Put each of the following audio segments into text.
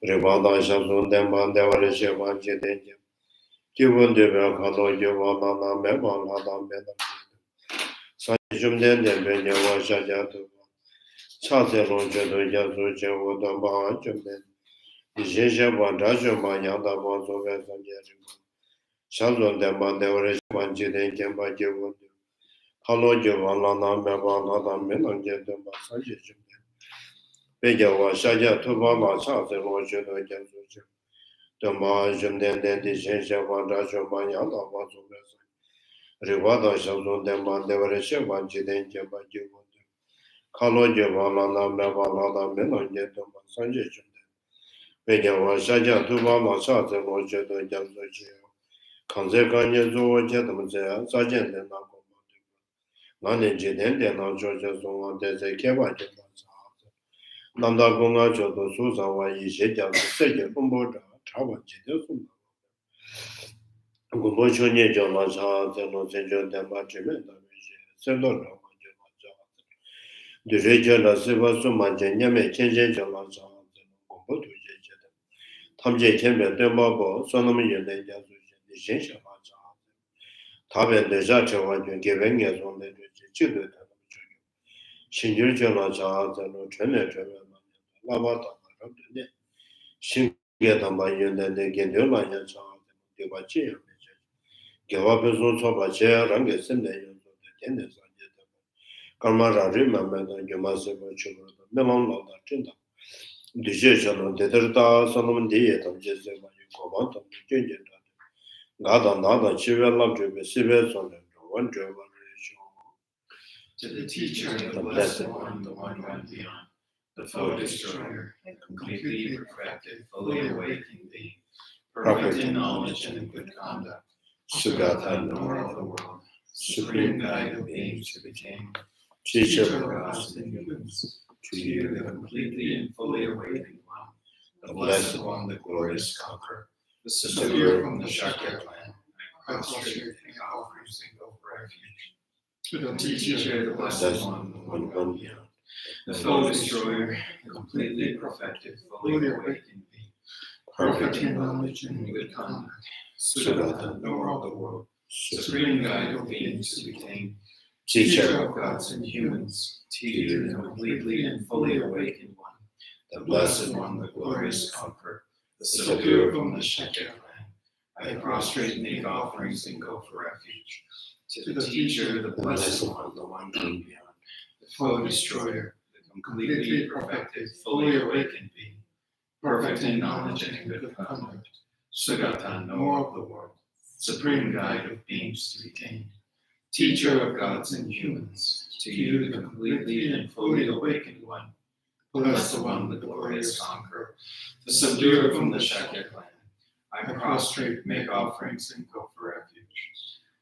Rivada Shazun Demban Devarisha Vanjidenya. Given the Velkano Yavana Mevan Adam Sanjum Denden Benyawa Shajatu. Chate Lonjado Yazu Jewoda Bahajumen. Jeja Vandaja Mayanda Vazo Vesanjeriman. Shazun Demban Devarisha Vanjidenya by Given. Hello, Giovanna Mevan Adam Menanjendama Sanjum. Bejawa Shaja Tubama Chate Lonjado Yazu. The Mahajum then the Shenja Vandaja Mayanda Vazo Vesan. Rivada Shazun Demban Devarisha Vanjidenya by Given. Kalo Giovanna Mevan Adam Menanjendama Sanjum. Bejawa Shaja Tubama Chate Lonjado Yazu. Kanze Kanye Zuwa Chetamze, Sajan de Nako. Nani Jiden de Najoja Zonga de Keva Jemasa. Nanda Gonga Jodo Susawa Yisha, Seja Kumboda, Chava Jidesum. Gumbochone Jamaza, the Nozenjo de Bajimenda, Sendora. The region of Siva Sumajanya may change Jamaza, Gumbotu Jeda. Tamje Kembe de Mabo, Sonomi and the Shensha. Tabe de Jacha giving as on the children. Shinju Jamaza, the Trene, Lama Tsongkapha, Shingetama Yun and the Gendula Yacha, the Bachi, Gavapazo Bacha, Rangas and the Tennis. Kamara remember the Yamasa children, Melon of the Tinda. The Jeshano, the Terta, Solomon Diet of Jesse, Command of the Ginger. Nada, nada, Chiva loved to be serious on the one driver. To the teacher, the blessed one, the one gone beyond, the foe destroyer, completely perfected, fully awakened being, perfect in knowledge and in good conduct, Sugata, knower of the world, supreme guide of beings to be tamed, teacher of gods and humans, to you, the completely and fully awakened one, the blessed one, the glorious conqueror, the subduer from the Shakya clan, I prostrate and offerings and go for refuge. To the teacher, the blessed one, the one gone beyond, the foe destroyer, the completely perfected, fully awakened being, perfect in knowledge and good conduct, Sugata, knower of the world, supreme guide of beings to be tamed, teacher of gods and humans, to you, the completely and fully awakened one, the blessed one, the glorious conqueror, the subduer from the Shakya clan, I prostrate, make offerings, and go for refuge. To the teacher, the blessed one, the one gone beyond, the foe destroyer, the completely perfected, fully awakened being, perfect in knowledge and in good conduct, Sugata, knower of the world, supreme guide of beings to be tamed, teacher of gods and humans, to you, the completely and fully awakened one, blessed one, the glorious conqueror, the subduer from the Shakya clan, I prostrate, make offerings, and go for refuge.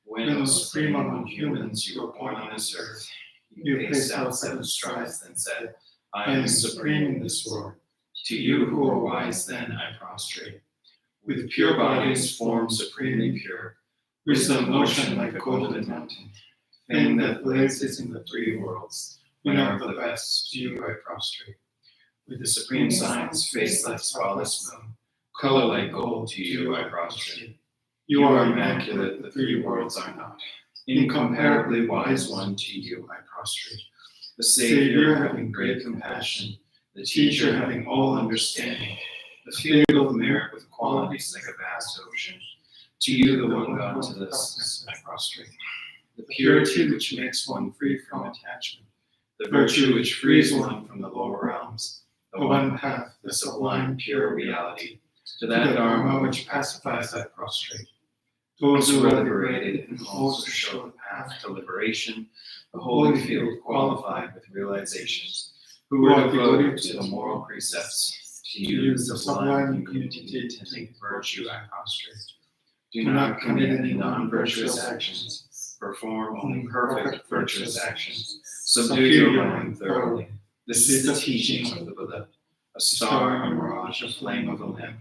When, O supreme among humans, you were born on this earth, you paced out 7 strides, then said, I am supreme in this world. To you who are wise, then I prostrate. With pure bodies, form supremely pure, wisdom motion like a golden mountain, fame that blazes in the 3 worlds, winner of the best, to you I prostrate. With the supreme science, face like spotless moon, color like gold, to you I prostrate. You are immaculate, the 3 worlds are not. Incomparably wise one, to you I prostrate. The Savior having great compassion, the teacher having all understanding, the field of merit with qualities like a vast ocean. To you, the one God to this, I prostrate. The purity which makes one free from attachment, the virtue which frees one from the lower realms, the one path, the sublime pure reality, to that Dharma which pacifies I prostrate. Those who are liberated and also show the path to liberation, the holy field qualified with realizations, who are devoted to the moral precepts, to you, the sublime community tending virtue I prostrate. Do not commit any non-virtuous actions, perform only perfect virtuous actions, subdue your mind thoroughly. This is the teaching of the Buddha. A star, a mirage, a flame of a lamp,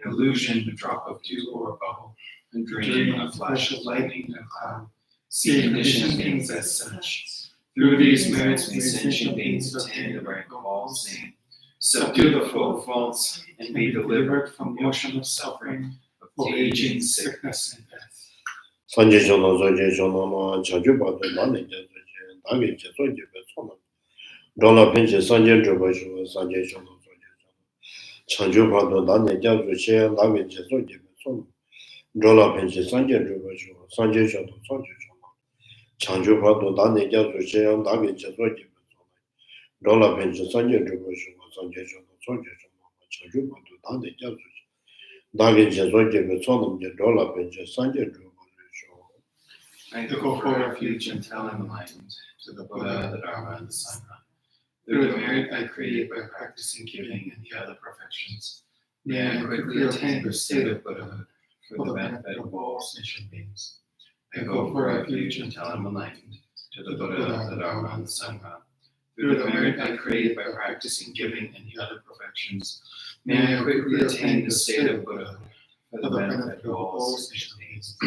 an illusion, a drop of dew or a bubble, a dream, a flash of lightning, a cloud. See conditioned things as such. Through these merits may sentient beings attain the rank of all seeing. subdue the four faults, and be delivered from the ocean of suffering, of aging, sickness, and death. I go for refuge until I'm enlightened to the Buddha, the Dharma, and the Sangha. Through the merit I create by practicing giving and the other perfections, may I quickly attain the state of Buddhahood for the benefit of all sentient beings. I go for refuge until I'm enlightened to the Buddha, the Dharma, and the Sangha. Through the merit I create by practicing giving and the other perfections, may I quickly attain the state of Buddhahood for the benefit of all sentient beings.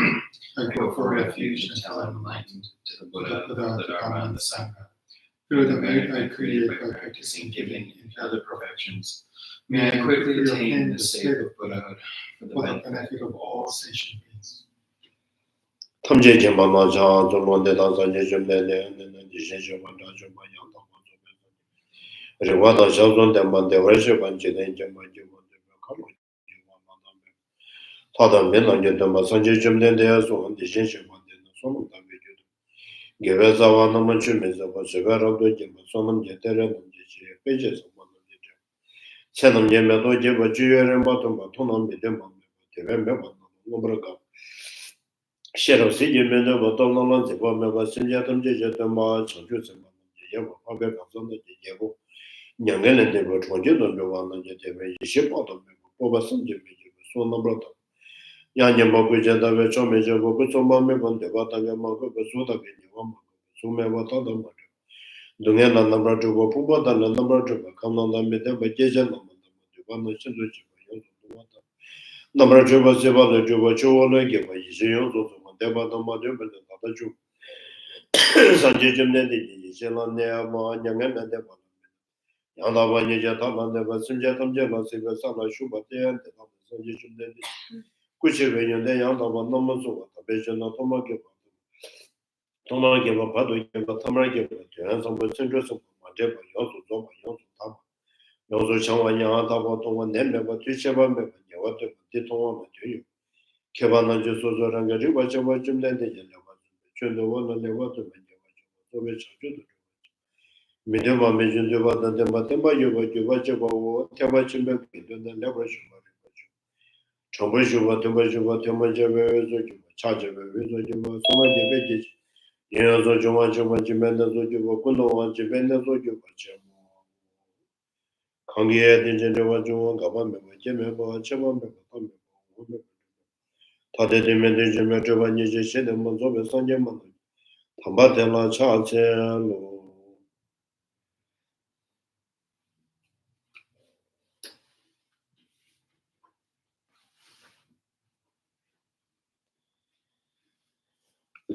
I go for refuge until I'm enlightened to the Buddha, the Dharma, and the Sangha. Through the merit I create by practicing giving and other perfections, may I quickly attain the state of Buddhahood for the benefit of all sentient beings.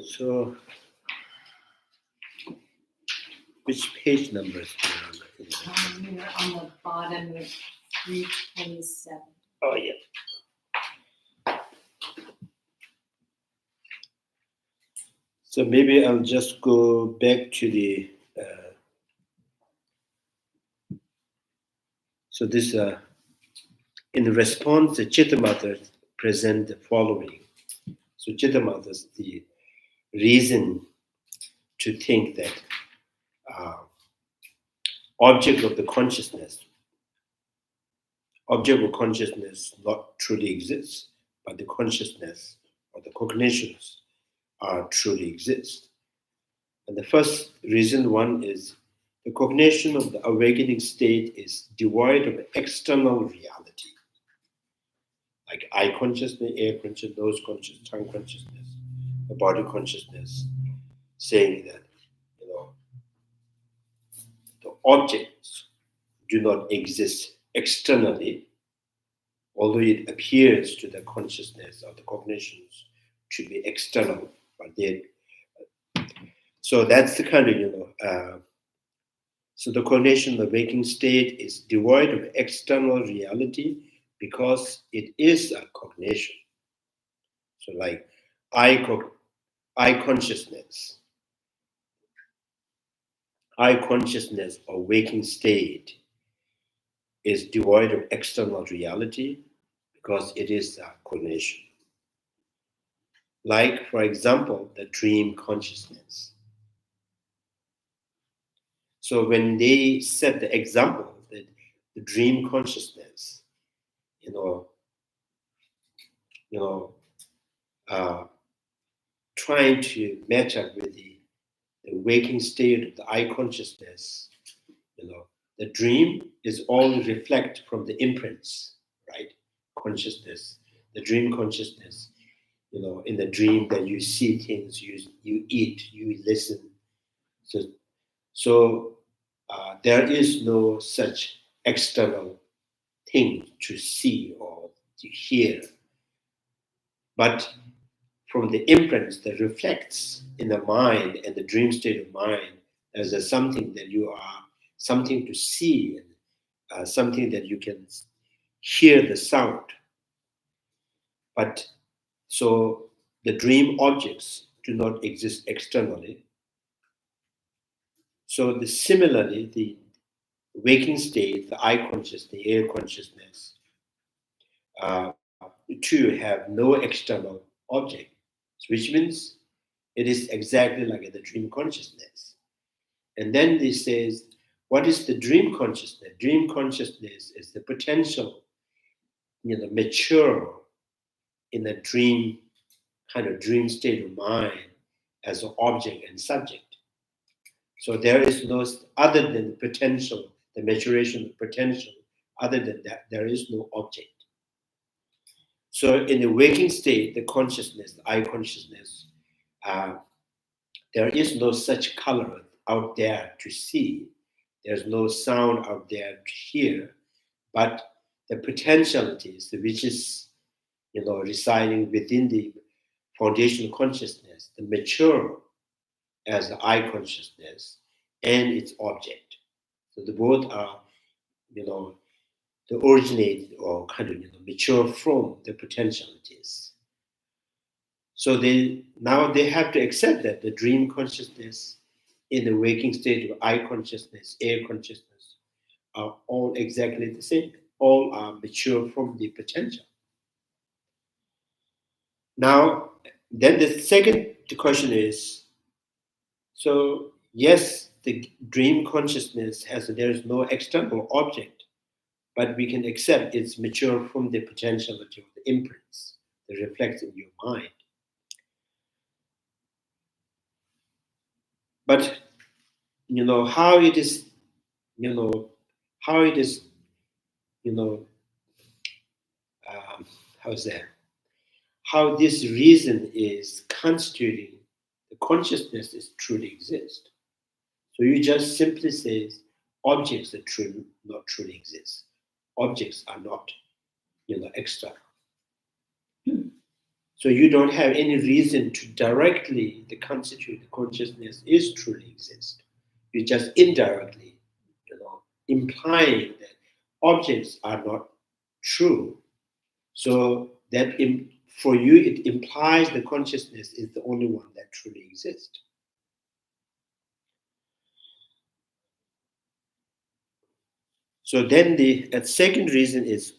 So, which page numbers? You're on the bottom of 327. Oh, yeah. So maybe I'll just go back to the. So this, in response, the Cittamatra present the following. So Cittamatra is the reason to think that object of consciousness not truly exists, but the consciousness or the cognitions are truly exist. And the first reason one is the cognition of the awakening state is devoid of external reality, like eye consciousness, air consciousness, nose consciousness, tongue consciousness, the body consciousness, saying that the objects do not exist externally, although it appears to the consciousness or the cognitions to be external, but they. So that's the kind of So the coordination of the waking state is devoid of external reality because it is a cognition. So like I consciousness or waking state is devoid of external reality because it is a cognition. Like, for example, the dream consciousness. So when they set the example that the dream consciousness, trying to match up with the waking state of the I consciousness, the dream is all reflect from the imprints, right? Consciousness, the dream consciousness, in the dream that you see things, you eat, you listen. So there is no such external thing to see or to hear. But from the imprints that reflects in the mind and the dream state of mind, there's something that you are, something to see, and something that you can hear the sound. But so the dream objects do not exist externally. So similarly, the waking state, the I consciousness, the air consciousness, too have no external object, which means it is exactly like the dream consciousness. And then this says, what is the dream consciousness? Dream consciousness is the potential, mature in a dream, kind of dream state of mind as an object and subject. So there is no, other than the potential, the maturation of potential, other than that, there is no object. So in the waking state, the consciousness, the I consciousness, there is no such color out there to see. There's no sound out there to hear, but the potentialities, which is, residing within the foundational consciousness, the mature as the I consciousness and its object. So the both are, the originated or kind of, mature from the potentialities. So now they have to accept that the dream consciousness in the waking state of I consciousness, air consciousness, are all exactly the same. All are mature from the potential. Now, then the second question is, so yes, the dream consciousness there is no external object, but we can accept it's mature from the potentiality of the imprints that reflect in your mind. But how it is, how's that? How this reason is constituting the consciousness is truly exist. So you just simply say objects that not truly exist. Objects are not, external. So you don't have any reason to directly constitute the consciousness is truly exist. You just indirectly, implying that objects are not true. So that for you, it implies the consciousness is the only one that truly exists. So then the second reason is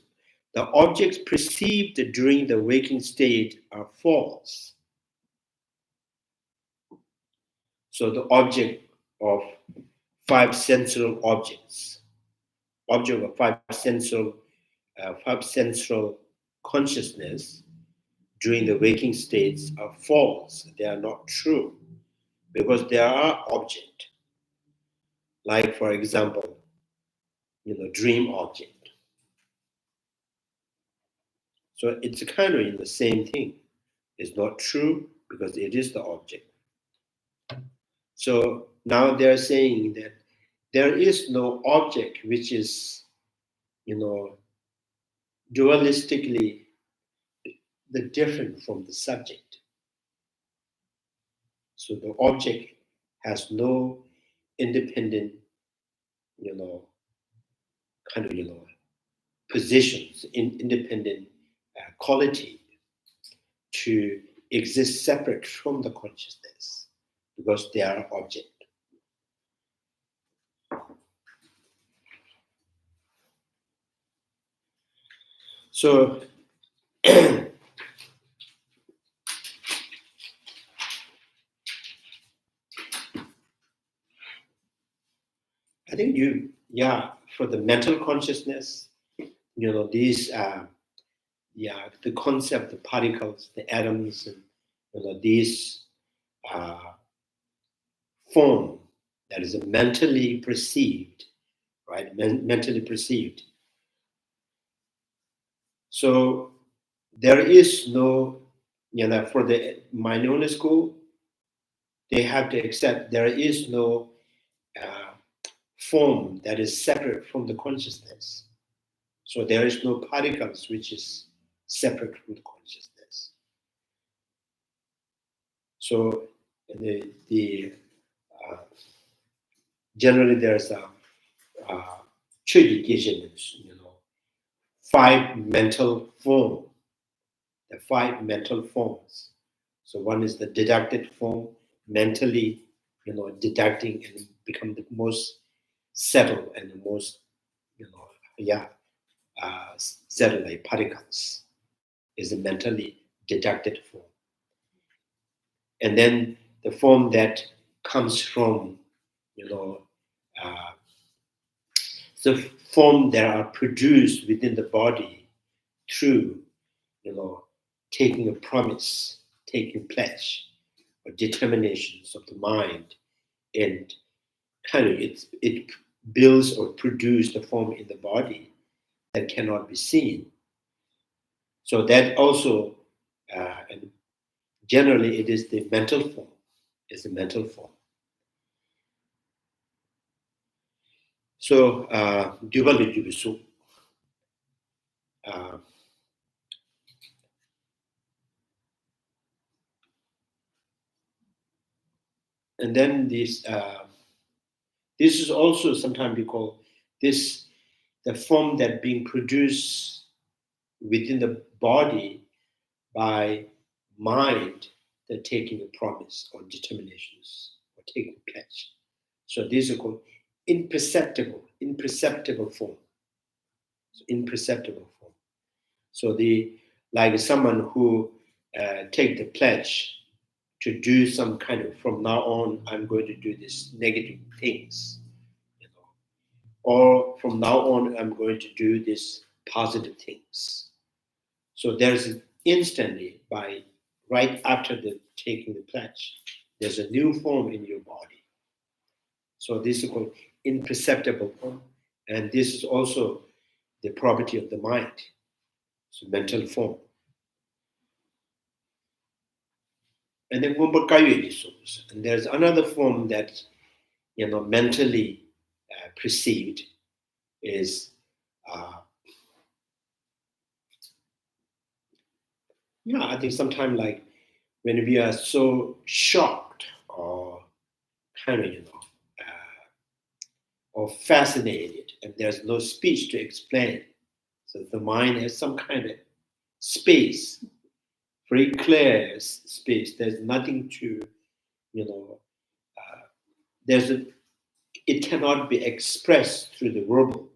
the objects perceived during the waking state are false. So the object of five sensual objects, object of five sensual consciousness during the waking states are false. They are not true because there are objects. Like, for example, dream object. So it's kind of in the same thing. It's not true because it is the object. So now they're saying that there is no object which is, dualistically different from the subject. So the object has no independent kind of, positions, independent quality to exist separate from the consciousness because they are object. So I think for the mental consciousness, these the concept, the particles, the atoms, and these form that is mentally perceived, right? Mentally perceived. So there is no, for the minority school, they have to accept there is no form that is separate from the consciousness. So there is no particles which is separate from the consciousness. So generally there's a five mental form, the five mental forms. So one is the deducted form, mentally, deducting and become the most settled and the most, settled like particles is a mentally deducted form. And then the form that comes from, the form that are produced within the body through, taking a promise, taking pledge, or determinations of the mind, and kind of it builds or produces the form in the body that cannot be seen. So that also, and generally, it is the mental form. It's the mental form. So, and then this is also sometimes we call this the form that being produced within the body by mind that taking a promise or determinations or taking a pledge. So these are called imperceptible form. So imperceptible form. So like someone who take the pledge to do some kind of, from now on, I'm going to do these negative things, or from now on, I'm going to do these positive things. So there's instantly, right after taking the pledge, there's a new form in your body. So this is called imperceptible form, and this is also the property of the mind, so mental form. And then and there's another form that mentally perceived is I think sometimes like when we are so shocked or kind of or fascinated and there's no speech to explain, so the mind has some kind of space, very clear space. There's nothing to it cannot be expressed through the verbal.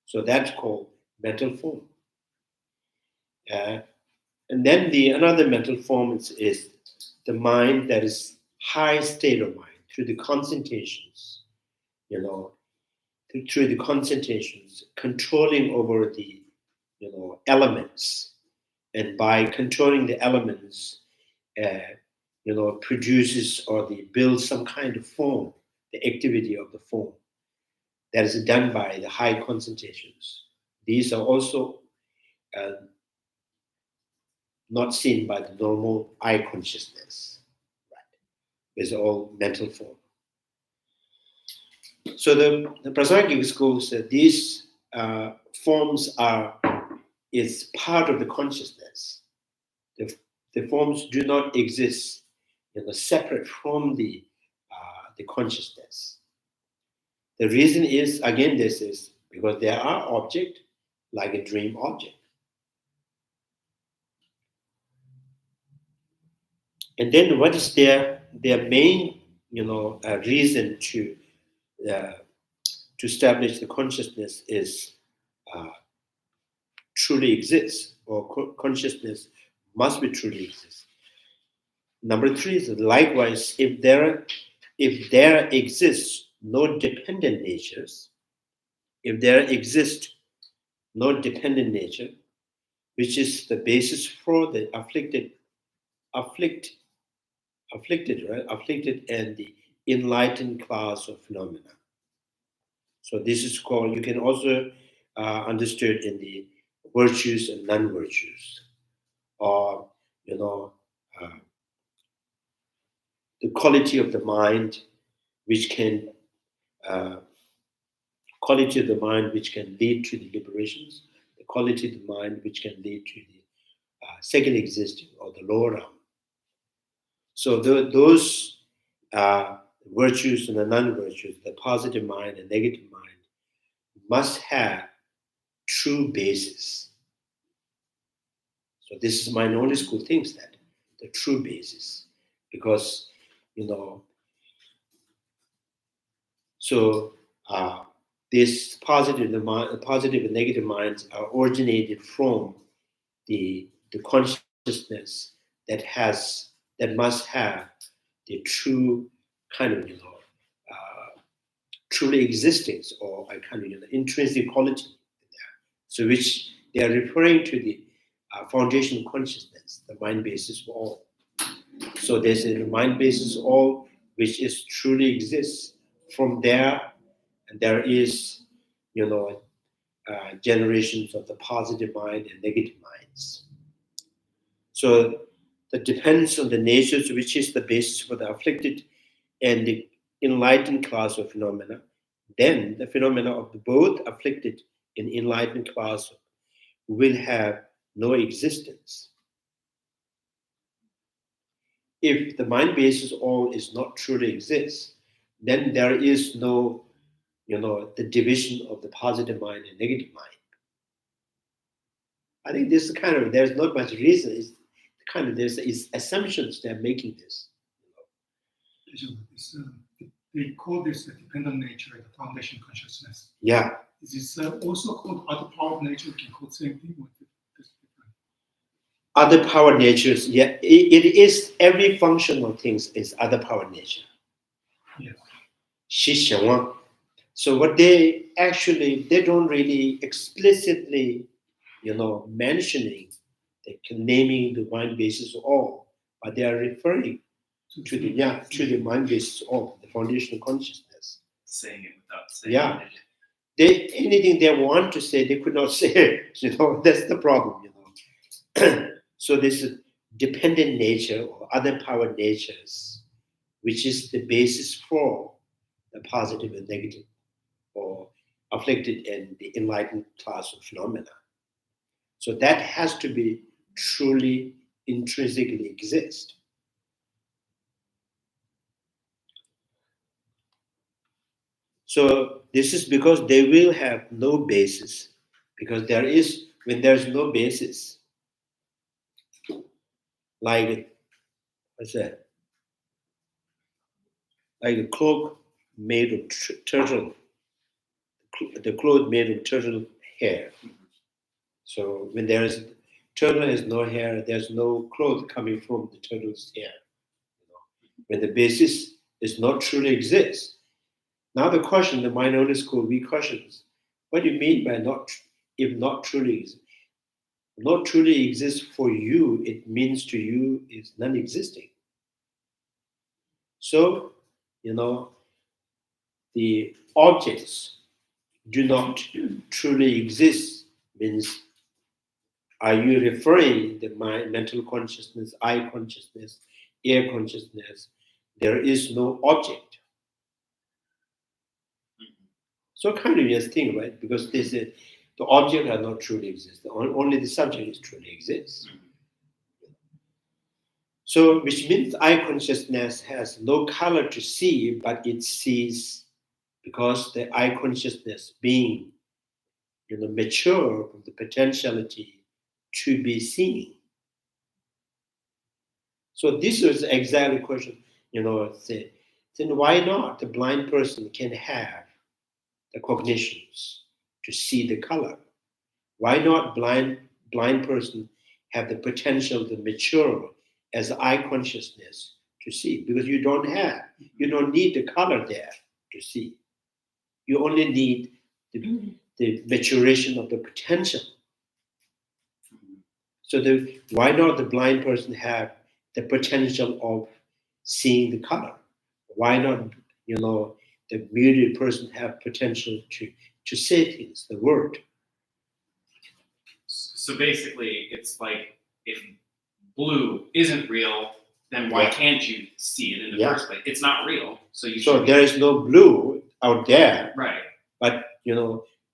So that's called mental form. And then another mental form is the mind that is high state of mind through the concentrations, through the concentrations, controlling over the elements, and by controlling the elements, produces or builds some kind of form, the activity of the form that is done by the high concentrations. These are also not seen by the normal eye consciousness. Right? It's all mental form. So the Prasangika school said these forms is part of the consciousness. The forms do not exist separate from the consciousness. The reason is, again, this is because there are objects like a dream object. And then what is their main, reason to establish the consciousness is truly exists, or consciousness must be truly exists. Number 3 is likewise, if there exists no dependent natures, if there exists no dependent nature, which is the basis for the afflicted and the enlightened class of phenomena. So this is called, you can also understood in the virtues and non-virtues, or the quality of the mind which can lead to the liberations, the quality of the mind which can lead to the second existing or the lower realm. So those virtues and the non-virtues, the positive mind and negative mind, must have true basis. So this is my knowledge school thinks that the true basis, because this positive and negative minds are originated from the consciousness that must have the true kind of truly existence, or a kind of intrinsic quality there. So which they are referring to the foundation consciousness, the mind basis of all. So there's a mind basis of all which is truly exists. From there, and there is generations of the positive mind and negative minds. So that depends on the natures which is the basis for the afflicted and the enlightened class of phenomena. Then the phenomena of both afflicted and enlightened class will have no existence. If the mind basis all is not truly exists, then there is no, the division of the positive mind and negative mind. I think this is there's not much reason. It's assumptions they're making this. They call this the dependent nature, the foundation consciousness. Yeah. Is this also called other power of nature? We can call the same thing. Other power natures, yeah, it is every functional things is other power nature. Yes. So what they don't really explicitly, mentioning, naming the mind basis of all, but they are referring to the mind basis of all, the foundational consciousness. Saying it without saying it. Anything they want to say, they could not say it. That's the problem. So this dependent nature or other power natures, which is the basis for the positive and negative, or afflicted and the enlightened class of phenomena. So that has to be truly intrinsically exist. So this is because they will have no basis, because when there's no basis, like a cloak made of turtle, the cloth made of turtle hair. So when turtle has no hair, there's no cloth coming from the turtle's hair. When the basis is not truly exists. Now the question, the minority school, we questions, what do you mean by if not truly exists? Not truly exists for you, it means to you is non-existing. So, the objects do not truly exist means, are you referring the mind, mental consciousness, eye consciousness, ear consciousness? There is no object. So just thing, right? Because they said the object are not truly exist. Only the subject is truly exists. So, which means eye consciousness has no color to see, but it sees because the I consciousness being, mature from the potentiality to be seen. So this is exactly the question, say, then why not the blind person can have the cognitions to see the color? Why not blind person have the potential to mature as I consciousness to see? Because you don't need the color there to see. You only need the maturation of the potential. So why not the blind person have the potential of seeing the color? Why not, the muted person have potential to say things, the word? So basically, it's like if blue isn't real, then why can't you see it in the first place? It's not real, so you. So there is no blue out there, right? But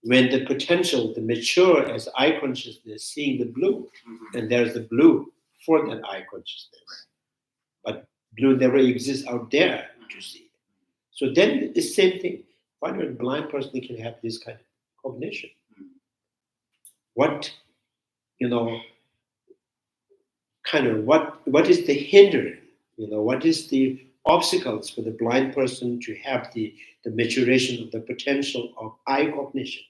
when the potential, the mature as I consciousness, seeing the blue, and there's the blue for that I consciousness, but blue never exists out there to see. So then it's the same thing. Why not a blind person can have this kind of cognition? What what is the hindrance? What is the obstacles for the blind person to have the maturation of the potential of I cognition?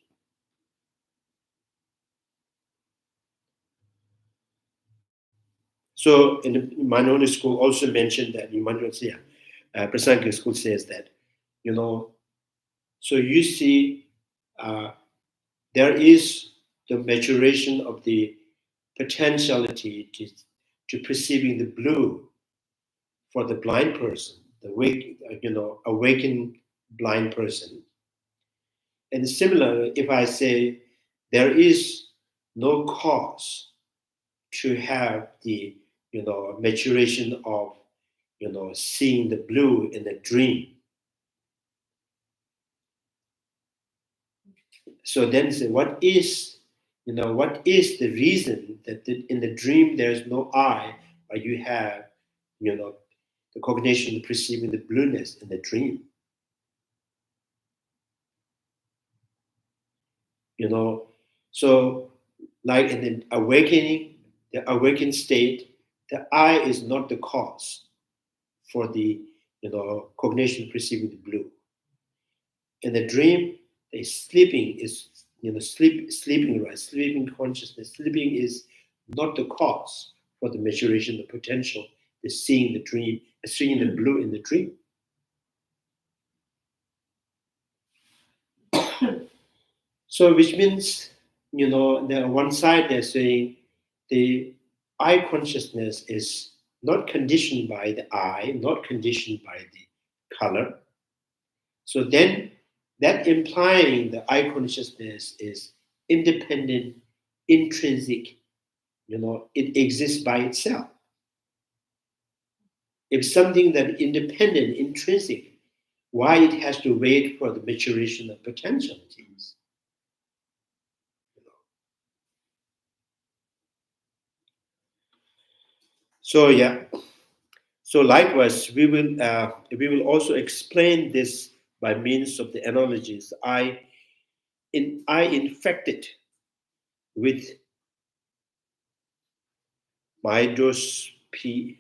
So in the Manoni school also mentioned that in Manoni, Prasanka school says that, so you see there is the maturation of the potentiality to perceiving the blue for the blind person, the awakened blind person. And similarly, if I say there is no cause to have the maturation of seeing the blue in the dream. So then say, what is the reason that in the dream there's no I, but you have the cognition perceiving the blueness in the dream? So like in the awakened state, the I is not the cause for the cognition perceiving the blue. In the dream, the sleeping is sleeping, right? Sleeping consciousness. Sleeping is not the cause for the maturation, the potential, the seeing the dream, seeing the blue in the dream. So which means, the one side they're saying the I consciousness is not conditioned by the I, not conditioned by the color. So then that implying the I consciousness is independent, intrinsic, it exists by itself. If something that independent, intrinsic, why it has to wait for the maturation of potentialities? So so likewise, we will also explain this by means of the analogies. I infected with myopia.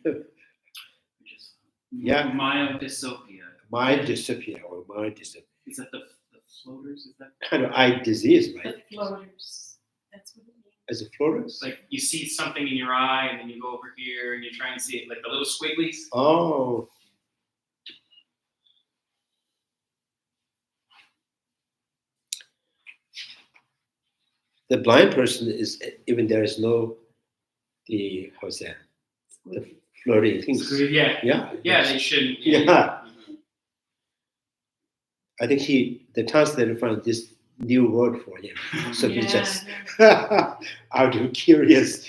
Yeah, myodysopia. Myodysopia or myodysopia. Is that the floaters? Is that Kind of eye disease, right? The floaters. That's what it means. As a floaters? like you see something in your eye, and then you go over here and you try and see it, like the little squigglies? Oh. The blind person is, even there is no, the floating things. Yeah. Yeah. Yeah, they shouldn't. Yeah. I think the translator found this new word for him. So he just, out of curious,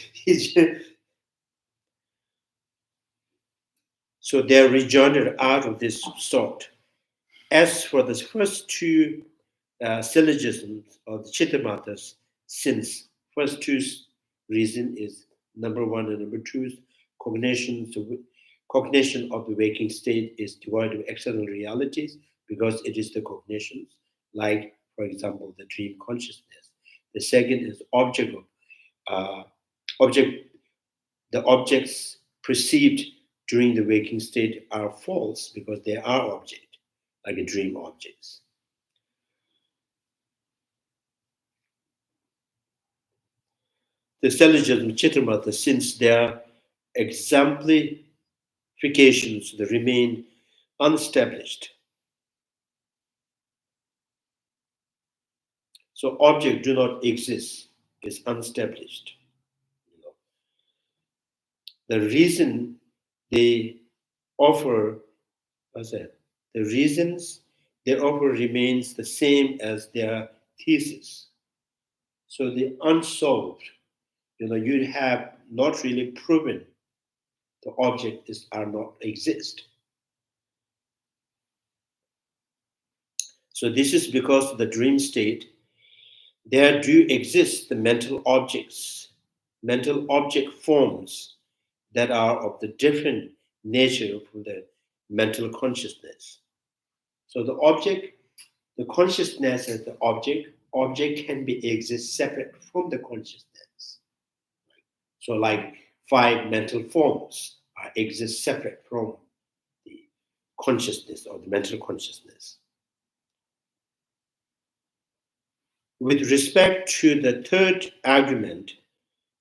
so they're rejoined out of this sort. As for the first two syllogisms of the Chittamatras, since first two reason is number one and number two is cognition of the waking state is devoid of external realities, because it is the cognitions, like, for example, the dream consciousness. The second is the objects perceived during the waking state are false because they are object, like a dream objects. The syllogism Cittamatra, since their exemplifications they remain unestablished. So objects do not exist, is unestablished. The reason they offer, the reasons they offer remains the same as their thesis. So the unsolved, you have not really proven the objects are not exist. So this is because of the dream state, there do exist the mental objects, mental object forms that are of the different nature from the mental consciousness. So the object, the consciousness as the object can be exist separate from the consciousness. So like 5 mental forms exist separate from the consciousness or the mental consciousness. With respect to the third argument,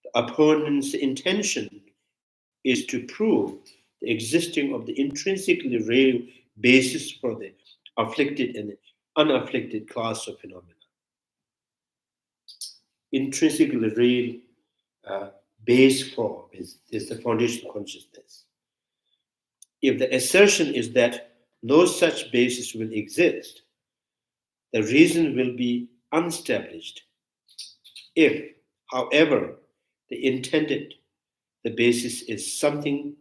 the opponent's intention is to prove the existing of the intrinsically real basis for the afflicted and unafflicted class of phenomena. Intrinsically real base form is the foundational consciousness. If the assertion is that no such basis will exist, the reason will be unestablished. If, however, the basis is something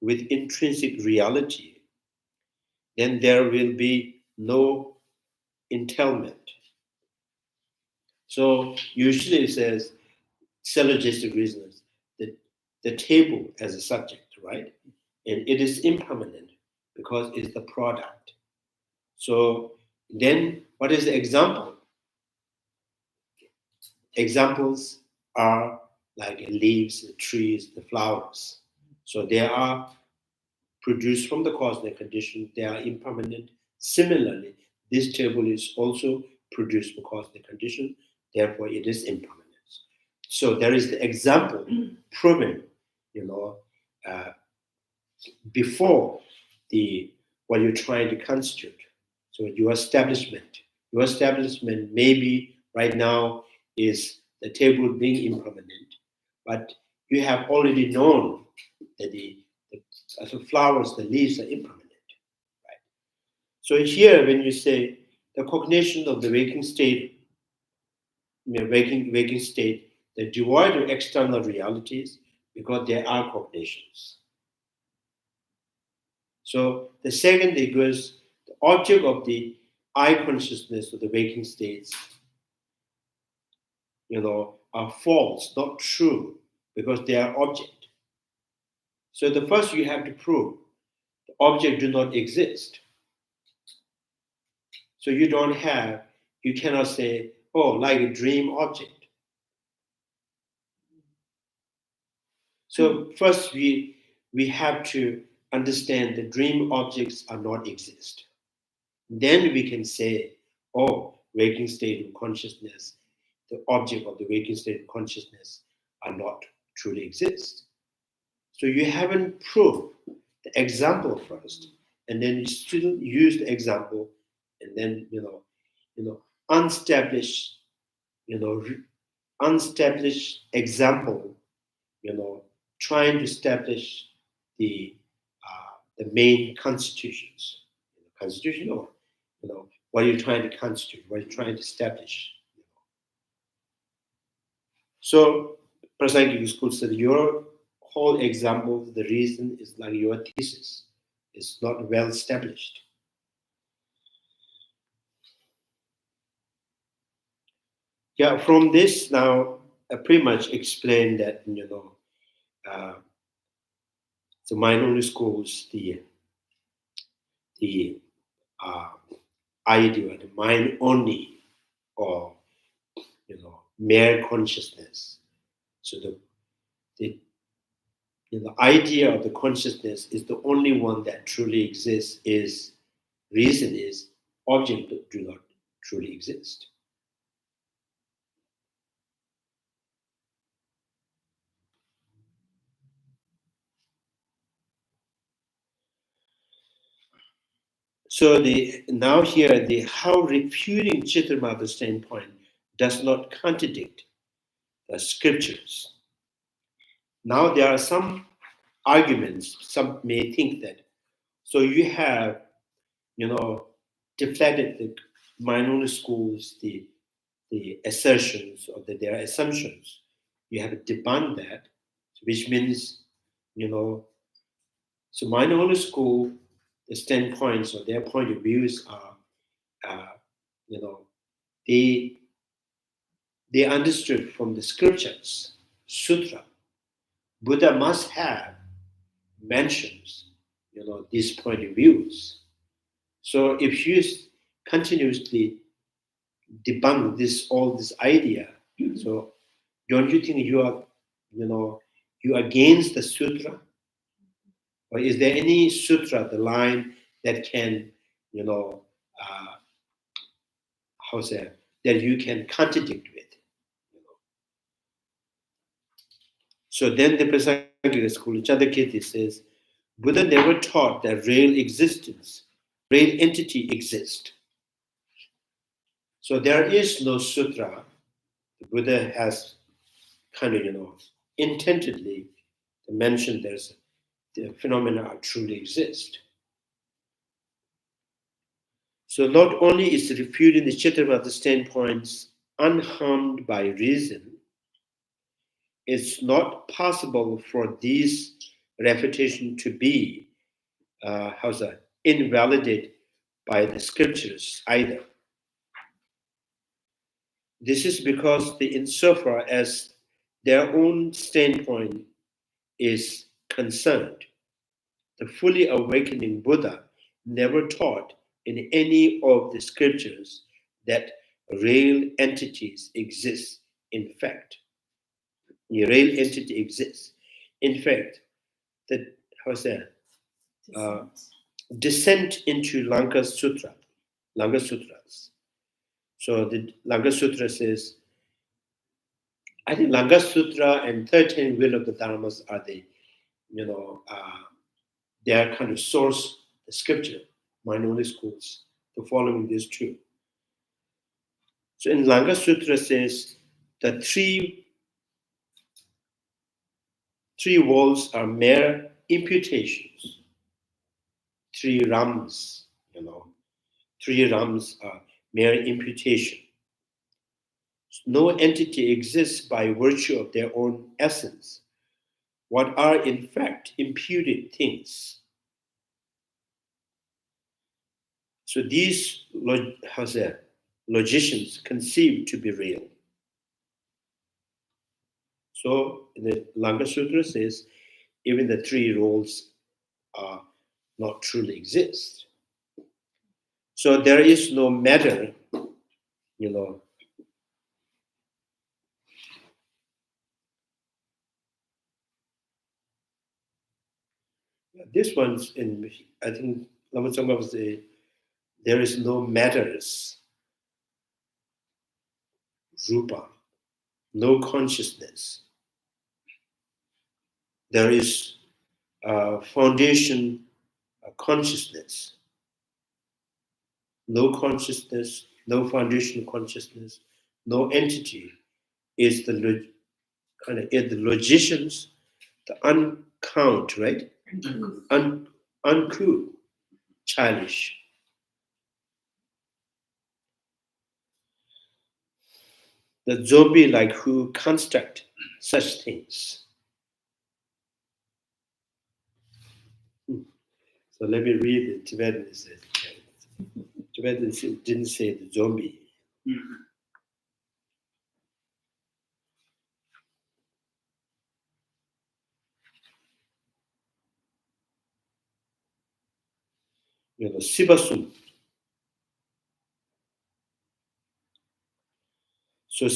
with intrinsic reality, then there will be no entailment. So usually it says syllogistic reasons, the table as a subject, right? And it is impermanent because it's the product. So then what is the example? Examples are like leaves, the trees, the flowers. So they are produced from the cosmic condition, they are impermanent. Similarly, this table is also produced from cosmic condition, therefore it is impermanent. So there is the example proven, before what you're trying to constitute. So your establishment maybe right now is the table being impermanent, but you have already known that the flowers, the leaves are impermanent, right? So here, when you say the cognition of the waking state, waking state, they're devoid of external realities because they are cognitions. So the second it goes, the object of the I consciousness of the waking states, are false, not true, because they are object. So the first you have to prove the object do not exist. So you cannot say, oh, like a dream object. So first we have to understand the dream objects are not exist. Then we can say, oh, waking state of consciousness, the object of the waking state of consciousness are not truly exist. So you haven't proved the example first, and then you still use the example, and then unestablished example, trying to establish the main constitutions, constitution, or what you're trying to constitute, what you're trying to establish. So, Prasangika School said your whole example, the reason is like your thesis. It's not well established. Yeah, from this now, I pretty much explained that, the minority schools, the idea, the mind only, or mere consciousness. So the idea of the consciousness is the only one that truly exists. Is reason is object do not truly exist. So now here how refuting Cittamatra standpoint does not contradict the scriptures. Now there are some arguments. Some may think that so you have deflected the minority schools the assertions or their assumptions. You have debunked that, which means so minority school the standpoints or their point of views are they understood from the scriptures, sutra, Buddha must have mentions, these point of views. So if you continuously debunk all this idea, so don't you think you are, you are against the sutra? Or is there any sutra, the line that can, that you can contradict with? So then the Prasangika school, Chandrakirti says, Buddha never taught that real existence, real entity exists. So there is no sutra. The Buddha has kind of, intentedly mentioned the phenomena are truly exist. So not only is refuting the Cittamatra standpoints unharmed by reason, it's not possible for these refutation to be invalidated by the scriptures either. This is because insofar as their own standpoint is concerned, the fully awakening Buddha never taught in any of the scriptures that real entities exist. In fact, a real entity exists. In fact, descent into Lanka Sutras. So the Lanka Sutra says, I think Lanka Sutra and 13 Will of the Dharmas are they are kind of source, the scripture, minority schools, the following these two. So in Lanka Sutra says the three walls are mere imputations. Three rams, three rams are mere imputation. No entity exists by virtue of their own essence. What are in fact imputed things? So these logicians conceive to be real. So the Lanka Sutra says even the three roles are not truly exist. So there is no matter, this one's in, I think Lama Tsongkapha say there is no matters, rupa, no consciousness. There is a foundation, a consciousness. No consciousness, no foundation consciousness, no entity is the logicians, the uncount, right? Uncouth, childish. The zombie like who construct such things. So let me read the Tibetan. Tibetan didn't say the zombie. Sibasum. So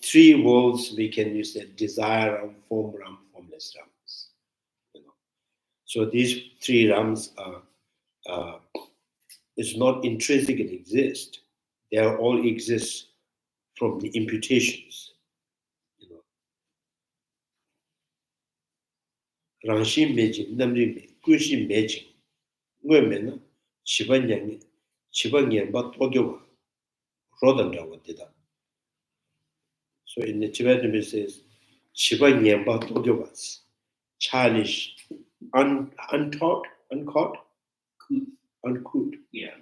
three worlds we can use the desire realm, form realm, formless realms. So these three realms are is not intrinsically exist. They all exist from the imputations. Rangshi mejing, namri me, kushi mejing. Ngwe chiba nyenba togyo rodandawa dida. So in the Tibetan it says, chiba nyenba togyo childish, untaught, uncaught, uncouth. Yeah.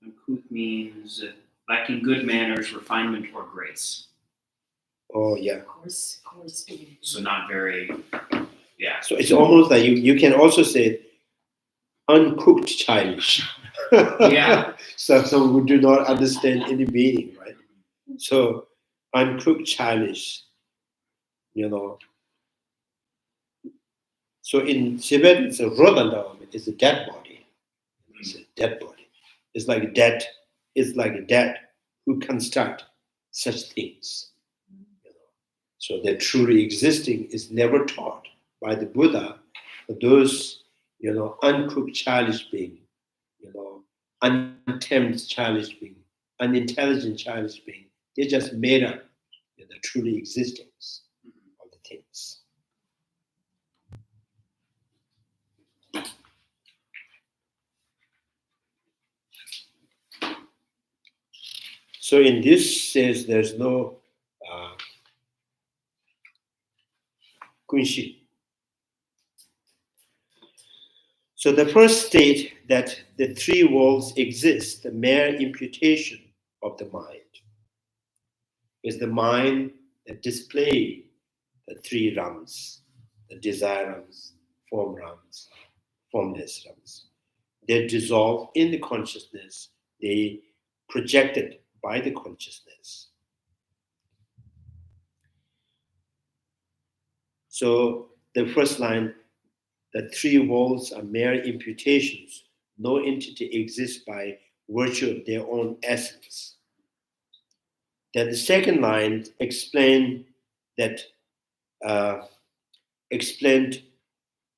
Uncouth means lacking good manners, refinement, or grace. Oh yeah. Coarse. So not very, yeah. So it's almost like you can also say uncooked childish. Yeah. So some who do not understand any meaning, right? So uncooked childish, So in Tibet, it's a rodandam, it's a dead body. It's a dead body. It's like dead. It's like dead who construct such things. So that truly existing is never taught by the Buddha. But those, uncooked childish being, untamed childish being, unintelligent childish being, they just made up the truly existence of the things. So in this sense, there's no kunshi. So the first state that the three worlds exist, the mere imputation of the mind, is the mind that displays the three realms, the desire realms, form realms, formless realms. They dissolve in the consciousness, they projected by the consciousness. So the first line, the three worlds are mere imputations. No entity exists by virtue of their own essence. Then the second line explained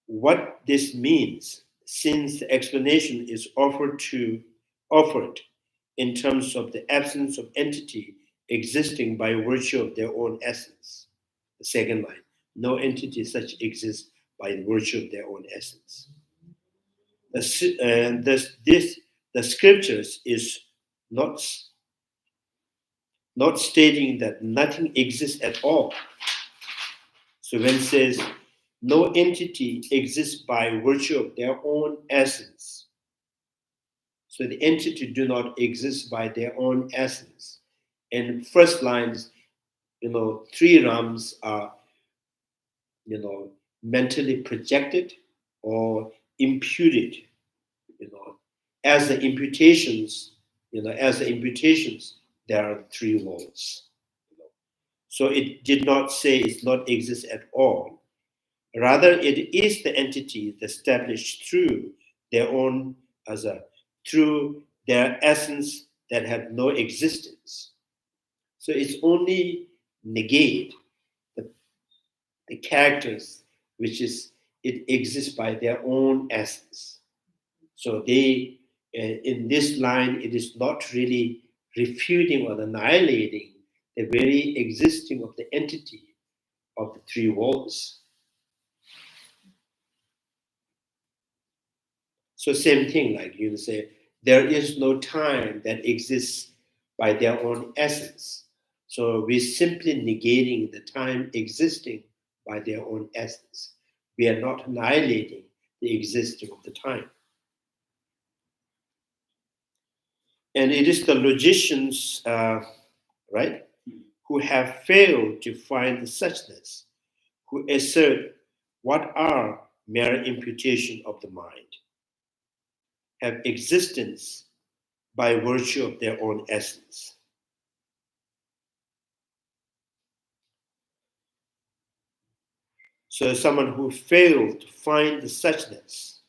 what this means, since the explanation is offered in terms of the absence of entity existing by virtue of their own essence. The second line, no entity such exists by virtue of their own essence. The scriptures is not stating that nothing exists at all. So when it says no entity exists by virtue of their own essence, so the entity do not exist by their own essence. And first lines, three realms are, mentally projected or imputed, as the imputations, there are three worlds. So it did not say it's not exist at all. Rather, it is the entity established through their own through their essence that have no existence. So it's only negate the characters, which is it exists by their own essence. So they, in this line, it is not really refuting or annihilating the very existing of the entity of the three worlds. So same thing, like you say, there is no time that exists by their own essence. So we're simply negating the time existing by their own essence. We are not annihilating the existence of the time. And it is the logicians, right, who have failed to find the suchness, who assert what are mere imputation of the mind, have existence by virtue of their own essence. So someone who failed to find the suchness,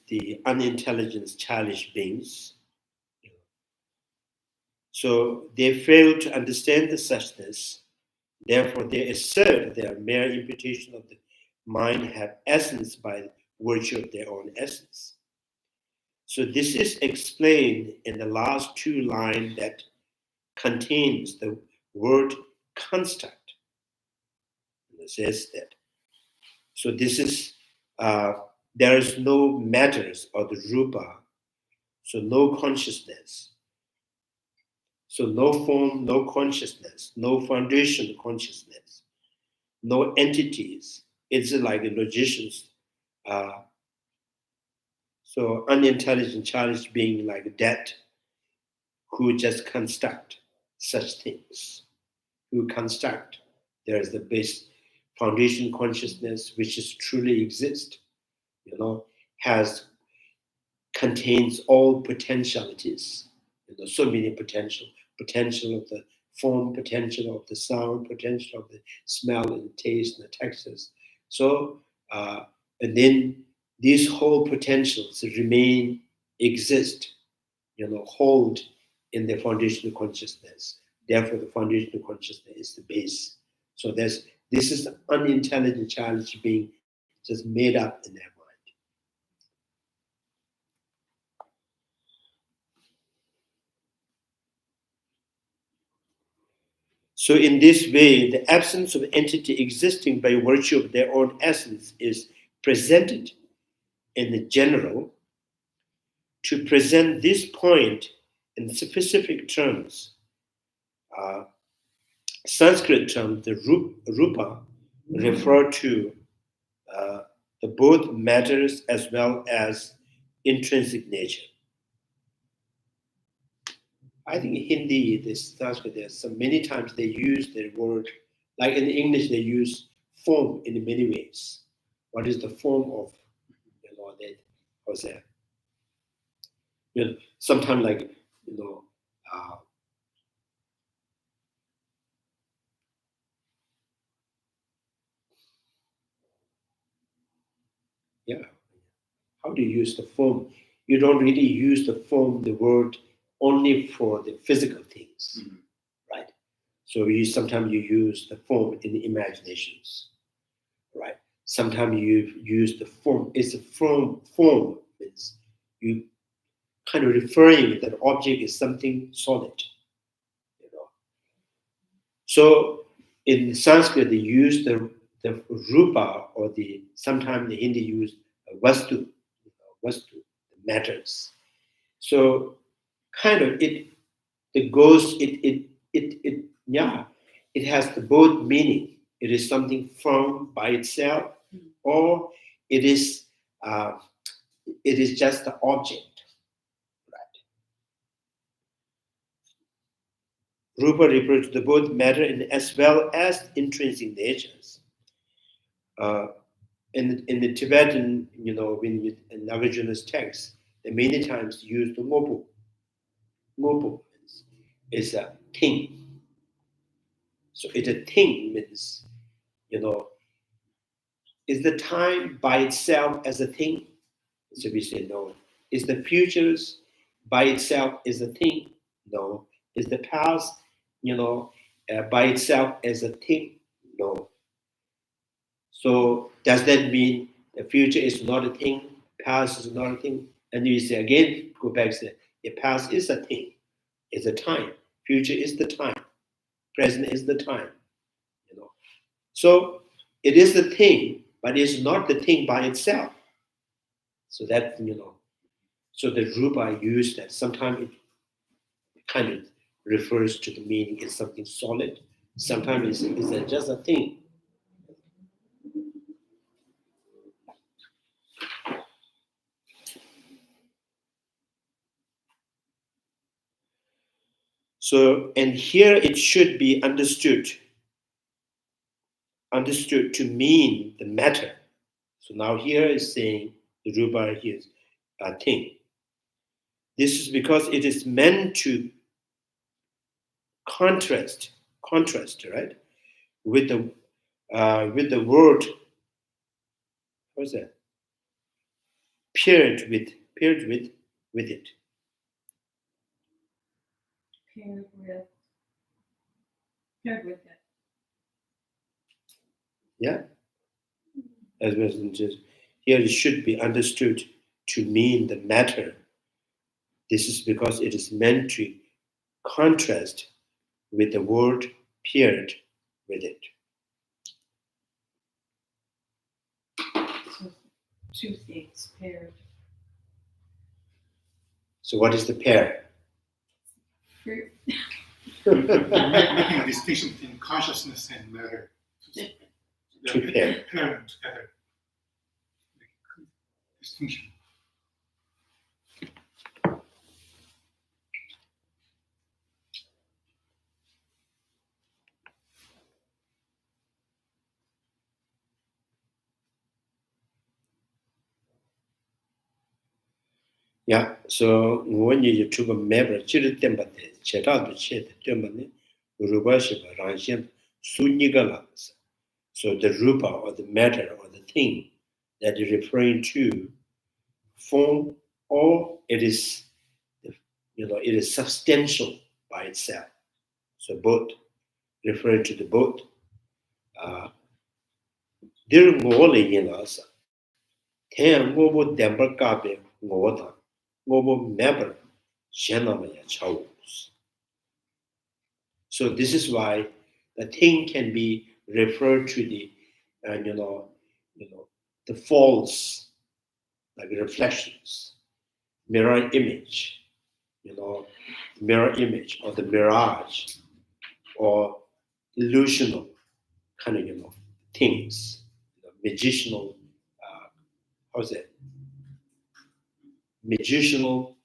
the unintelligent childish beings, so they fail to understand the suchness, therefore they assert their mere imputation of the mind have essence by virtue of their own essence. So this is explained in the last two lines that contains the word construct. It says that. So this is, there is no matters or the rupa, so no consciousness. So no form, no consciousness, no foundation consciousness, no entities. It's like a logicians. So unintelligent childish being like that, who just construct such things, who construct. There is the base foundation consciousness, which is truly exist, contains all potentialities, so many potential of the form, potential of the sound, potential of the smell and taste and the textures. So, and then these whole potentials exist, hold in the foundational consciousness. Therefore, the foundational consciousness is the base. So this is the unintelligent childish being just made up in their mind. So in this way, the absence of entity existing by virtue of their own essence is presented in the general. To present this point in specific terms, Sanskrit terms, the rupa, refer to the both matters as well as intrinsic nature. I think in Hindi, this Sanskrit, there's so many times they use the word, like in English, they use form in many ways. What is the form of, that, how's that? Sometimes like, how do you use the form? You don't really use the form, the word, only for the physical things, right? So sometimes you use the form in the imaginations, right? Sometimes you use the form. It's a form means you kind of referring that object is something solid, So in Sanskrit they use the rupa, or sometimes the Hindi use vastu, vastu, matters. So kind of it has the both meaning. It is something firm by itself, or it is just the object, right? Rupa refers to the both matter and as well as intrinsic natures. In the Tibetan, in Nagarjuna's text, they many times use the ngopu. Ngopu is a thing. So it's a thing means, is the time by itself as a thing? So we say no. Is the futures by itself as a thing? No. Is the past, by itself as a thing? No. So does that mean the future is not a thing, past is not a thing? And you say again, go back and say, the past is a thing, is a time. Future is the time. Present is the time. So it is the thing, but it's not the thing by itself. So that, so the rupa used that. Sometimes it kind of refers to the meaning is something solid. Sometimes it's just a thing. So, and here it should be understood to mean the matter. So now here is saying the rupa here is a thing. This is because it is meant to contrast, right? With the word, what's that? Paired with it. Paired with it. Yeah, as well as just here it should be understood to mean the matter. This is because it is meant to contrast with the word paired with it. So two things paired. So what is the pair? Fruit. Making a distinction between consciousness and matter. To pair. Pair them together. Distinction. Yeah, so when you took a member, chiri tembate, chetado chet, temane, rubashiba, ranshem, sunigalas. So the rupa or the matter or the thing that you're referring to, form, or it is, it is substantial by itself. So both, referring to the both. There ngole yinasa. Ten ngobo dember kabe ngota. Ngobo member shenamaya chaos. So this is why the thing can be referred to the, the false, like reflections, mirror image, mirror image or the mirage or illusional kind of, things, magicianal, how's it? Magicianal,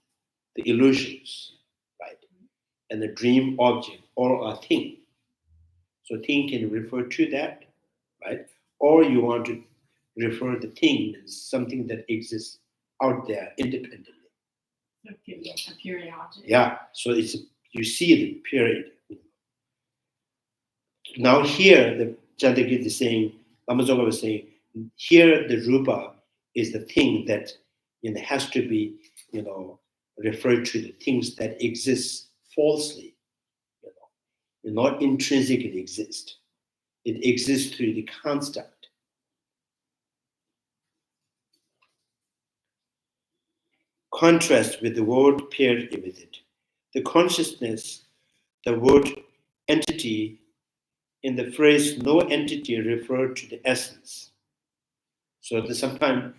the illusions, right? And the dream object or a thing. So thing can refer to that, right? Or you want to refer the thing as something that exists out there independently. So it could be a periodic. Yeah, so it's you see the period. Now here, the Chandrakirti is saying, Lama Tsongkapha was saying, here the rupa is the thing that has to be, referred to the things that exist falsely, not intrinsically exist. It exists through the construct. Contrast with the word paired with it. The consciousness, the word entity, in the phrase no entity referred to the essence. So sometimes,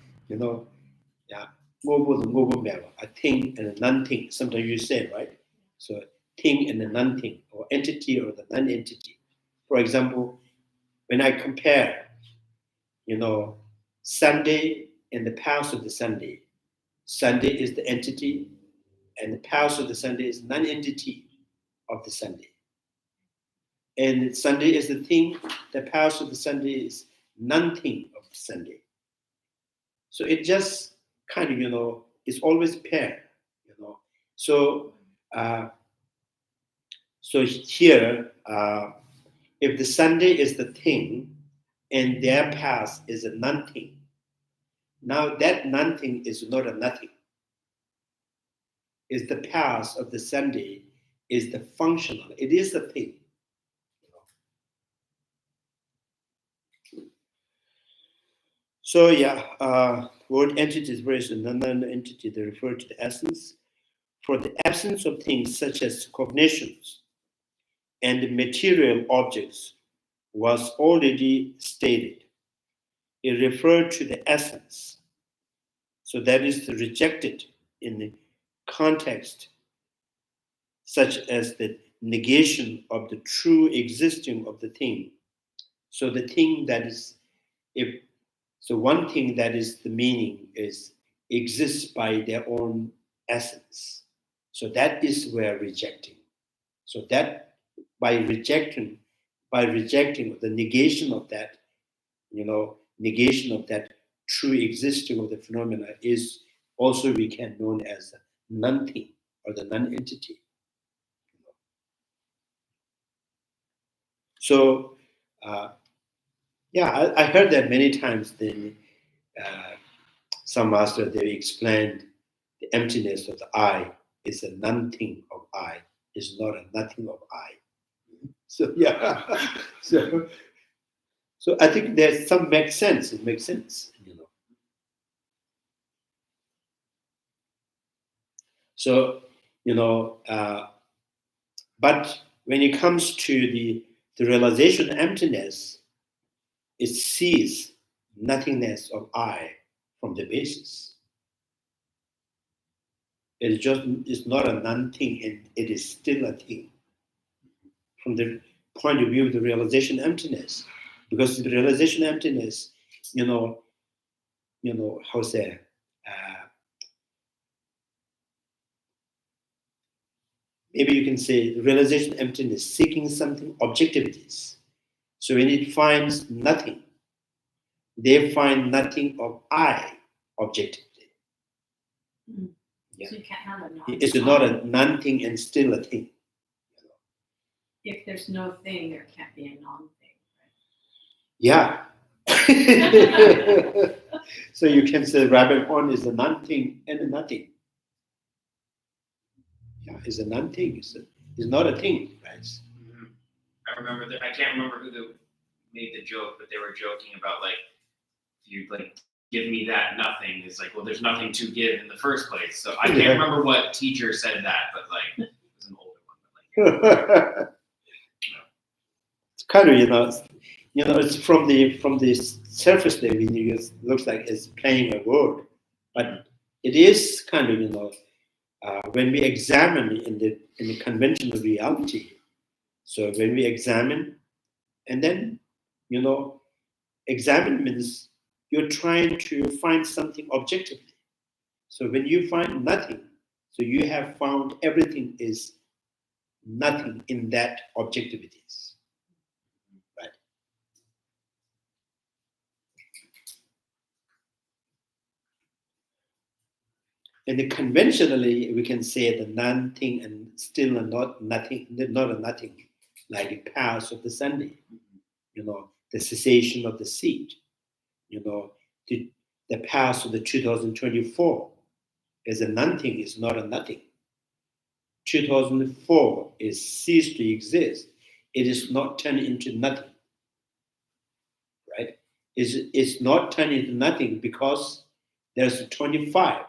a thing and a non-thing, sometimes you say, right? So thing and a non-thing, or entity or the non-entity. For example, when I compare, Sunday and the past of the Sunday, Sunday is the entity, and the past of the Sunday is non-entity of the Sunday. And Sunday is the thing, the past of the Sunday is non-thing of the Sunday. So it just kind of, it's always paired, So, so here, if the Sunday is the thing and their past is a non-thing, now that non-thing is not a nothing. Is the past of the Sunday is the functional. It is the thing. So word entity is very non-entity. They refer to the essence. For the absence of things such as cognitions and material objects was already stated. It referred to the essence. So that is rejected in the context, such as the negation of the true existing of the thing. So the thing that is, one thing that is the meaning is exists by their own essence. So that is where rejecting. So that by rejecting the negation of that, negation of that true existing of the phenomena is also we can known as non-thing or the non-entity. So, I heard that many times. Then some master, they explained the emptiness of the I is a nothing of I, is not a nothing of I. So so I think there's some makes sense. It makes sense, So but when it comes to the realization of emptiness, it sees nothingness of I from the basis. It's not a non-thing, and it is still a thing from the point of view of the realization emptiness. Because the realization emptiness, how say, maybe you can say the realization emptiness, seeking something objectivities. So when it finds nothing, they find nothing of I objectively. So you can't have a non. It's not a non-thing and still a thing. If there's no thing, there can't be a non-thing. Yeah. So you can say rabbit horn is a non-thing and a nothing. Yeah, it's a non-thing. It's not a thing, right? Mm-hmm. I remember that. I can't remember who made the joke, but they were joking about like, you like give me that nothing. It's like, well, there's nothing to give in the first place. So I can't remember what teacher said that, but like it was an older one. But like, It's kind of it's from the surface level. It looks like it's playing a word, but it is kind of when we examine in the conventional reality. So when we examine, and then examine means you're trying to find something objectively. So when you find nothing, so you have found everything is nothing in that objectivities, right? And conventionally, we can say the non-thing and still a not nothing, not a nothing, like the pass of the Sunday, the cessation of the seed, the pass of the 2024 as a non-thing is not a nothing. 2004 is ceased to exist. It is not turned into nothing, right? It's not turned into nothing because there's a 25.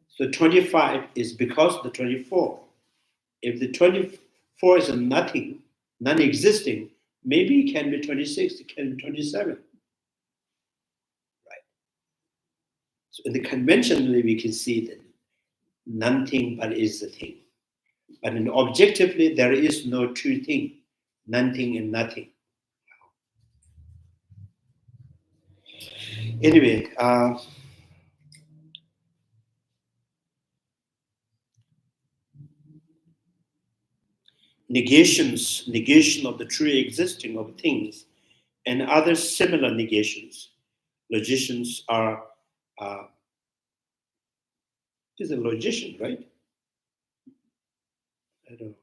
So 25 is because of the 24. If the 24 is a nothing, non-existing, maybe it can be 26, it can be 27. Right? So in the conventionally, we can see that nothing but is the thing. But in objectively, there is no true thing, nothing and nothing. Anyway, negation of the true existing of things, and other similar negations. Logicians are, is a logician, right? I don't know.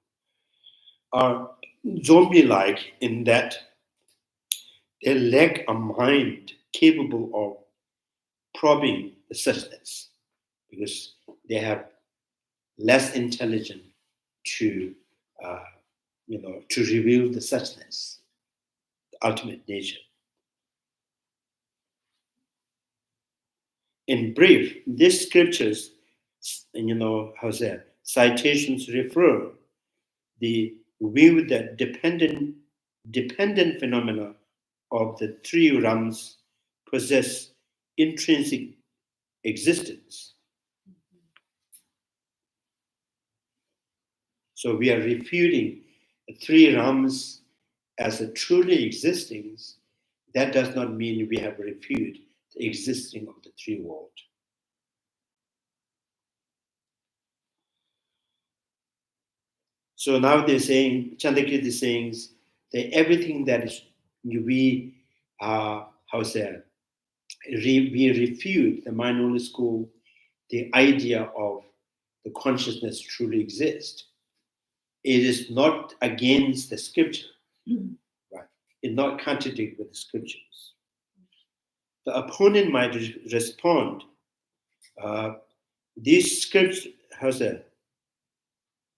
Are zombie-like in that they lack a mind capable of probing the suchness, because they have less intelligence to, to reveal the suchness, the ultimate nature. In brief, these scriptures, citations refer the view that dependent phenomena of the three realms possess intrinsic existence. So we are refuting the three realms as a truly existing. That does not mean we have refuted the existing of the three worlds. So now they're saying, Chandrakirti is saying that everything that is we refute the mind-only school, the idea of the consciousness truly exists. it is not against the scripture, right? It's not contradict with the scriptures. The opponent might respond, these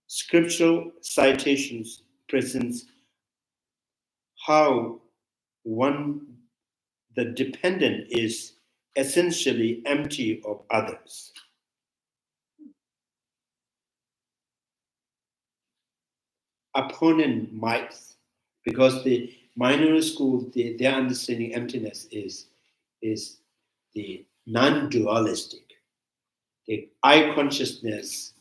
scriptural citations presents how the dependent is essentially empty of others. Opponent might, because the minority school, their understanding emptiness is the non-dualistic. The I consciousness,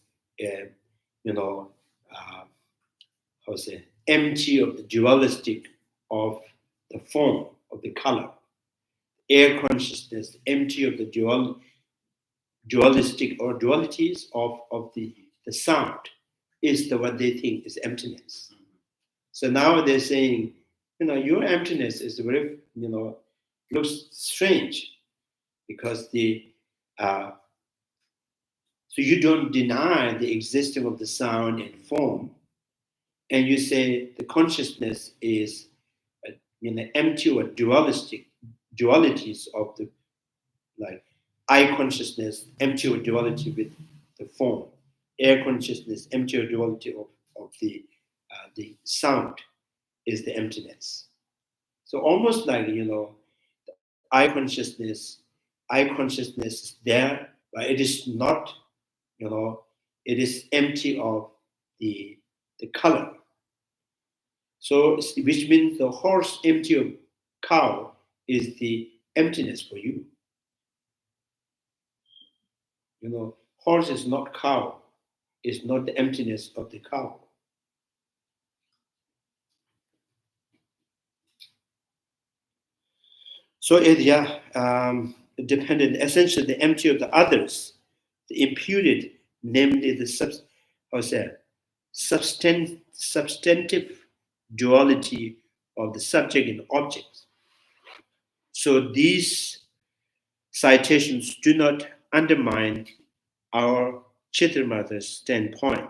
empty of the dualistic of the form, of the color. Air consciousness, empty of the dualistic or dualities of the sound, is what they think is emptiness. So now they're saying, your emptiness is very, looks strange, because so you don't deny the existence of the sound and form, and you say the consciousness is empty or dualities of the, like, eye consciousness, empty or duality with the form, air consciousness, empty or duality of the sound is the emptiness. So almost like, eye consciousness is there, but it is not, it is empty of the color. So, which means the horse empty of cow is the emptiness for you. Horse is not cow, it's not the emptiness of the cow. So dependent, essentially the empty of the others, the imputed, namely the substantive duality of the subject and object. So these citations do not undermine our Cittamatra standpoint.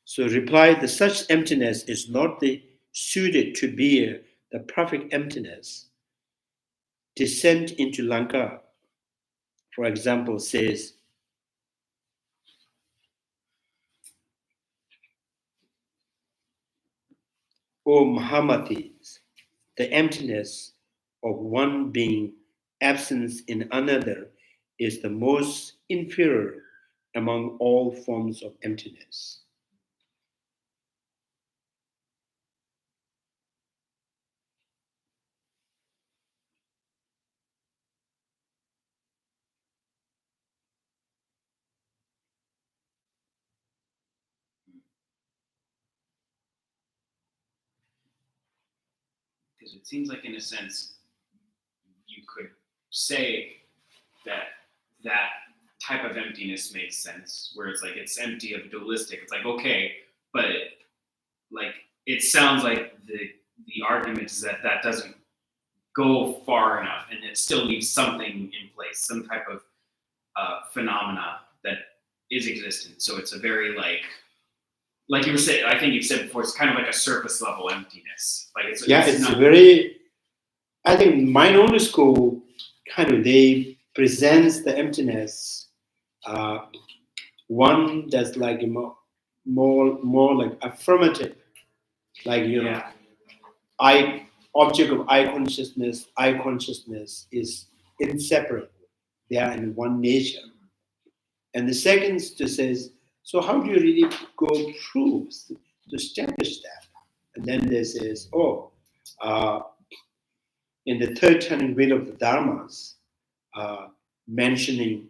So reply, the such emptiness is not suited to be the perfect emptiness. Descent into Lanka, for example, says, O Mahamatis, the emptiness of one being, absence in another, is the most inferior among all forms of emptiness. Because it seems like, in a sense, you could say that type of emptiness makes sense, where it's like it's empty of dualistic. It's like, okay, but it sounds like the argument is that doesn't go far enough, and it still leaves something in place, some type of phenomena that is existent. So it's a very like you were saying, I think you've said before, it's kind of like a surface level emptiness. Like it's not very. I think minority school they presents the emptiness. One that's like more like affirmative, like object of eye consciousness is inseparable. They are in one nature. And the second says, so how do you really go through to establish that? And then there says, in the third turning wheel of the Dharmas, mentioning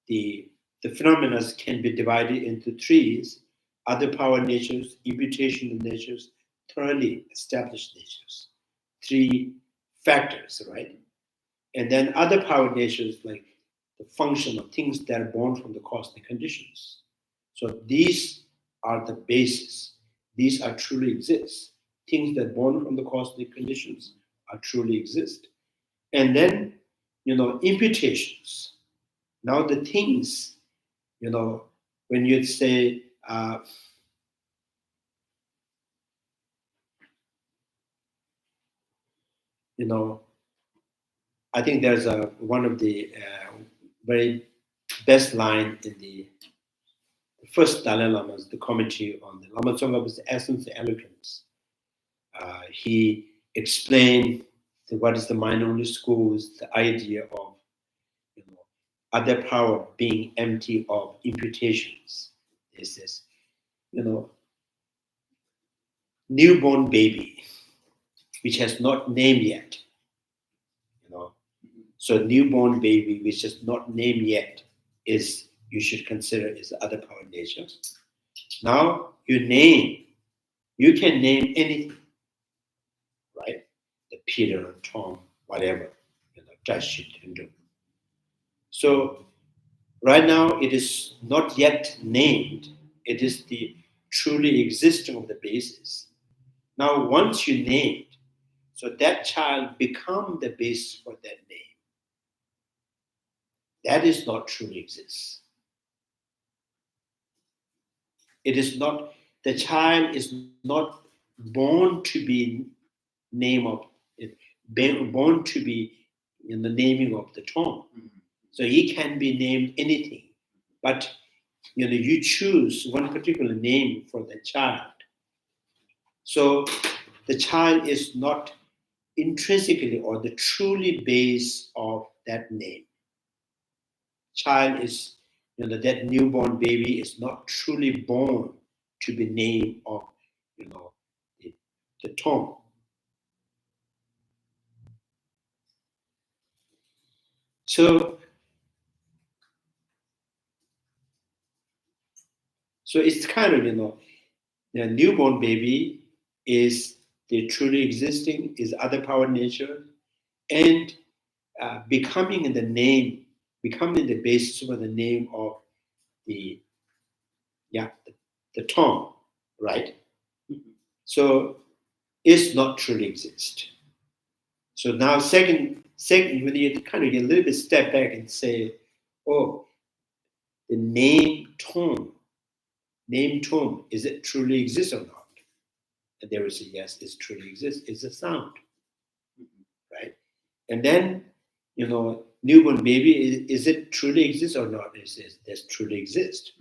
the phenomena can be divided into threes: other power natures, imputational natures, thoroughly established natures. Three factors, right? And then other power natures like the function of things that are born from the cosmic conditions. So these are the basis. These are truly exist. Things that are born from the cosmic conditions are truly exist. And then, imputations. Now the things, when you say, I think there's one of the very best line in the first Dalai Lama's, the commentary on the Lama Tsongkapha's essence and eloquence. He explained what is the mind-only schools, the idea of other power being empty of imputations. He says, newborn baby, which has not named yet. So newborn baby, which is not named yet, is you should consider is the other power nature. Now you can name anything, right? The Peter or Tom, whatever, touch it and do. So right now it is not yet named. It is the truly existing of the basis. Now once you name it, so that child become the basis for that name. That is not truly exists. It is not, the child is not born to be name of it, born to be in the naming of the tongue. So he can be named anything, but you choose one particular name for the child. So the child is not intrinsically or the truly base of that name. Child is, that newborn baby is not truly born to be named of, the tongue. So it's kind of, the newborn baby is the truly existing, is other power nature, and becoming the basis for the name of the tongue, right? So it's not truly exist. So now second, when you kind of get a little bit step back and say, oh, the name tongue, is it truly exist or not? And there is a yes, it truly exists. It's a sound, right? And then, newborn baby, is it truly exist or not? It says, does truly exist.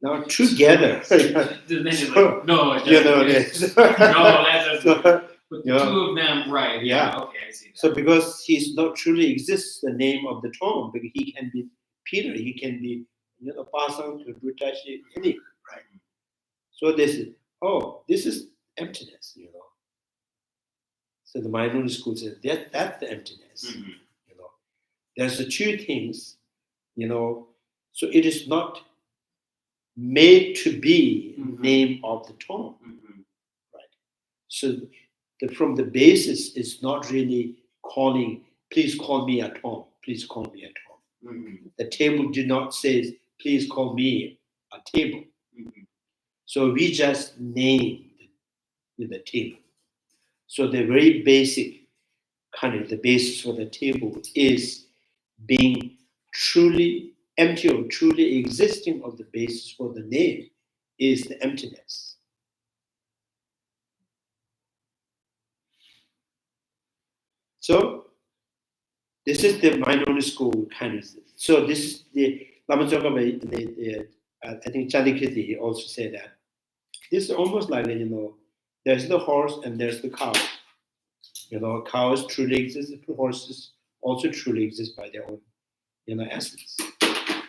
Now together, No, it doesn't. No, that doesn't. But the two of them, right? Yeah. Okay, I see that. So because he's not truly exists, the name of the tongue, because he can be Peter, he can be Pasang to Dutashi, any, right? So this is emptiness, So the mind-only school says that's the emptiness. There's the two things, so it is not made to be name of the tongue, right? So from the basis, it's not really calling, please call me at home, please call me at home. The table did not say, please call me a table. So we just name the table. So the very basic kind of the basis for the table is being truly empty or truly existing of the basis for the name is the emptiness. So this is the mind-only school kind of. So this is the Lama Tsongkapha, I think Chandrakirti also said that this is almost like there's the horse and there's the cow. Cows truly exist, horses also truly exist by their own essence.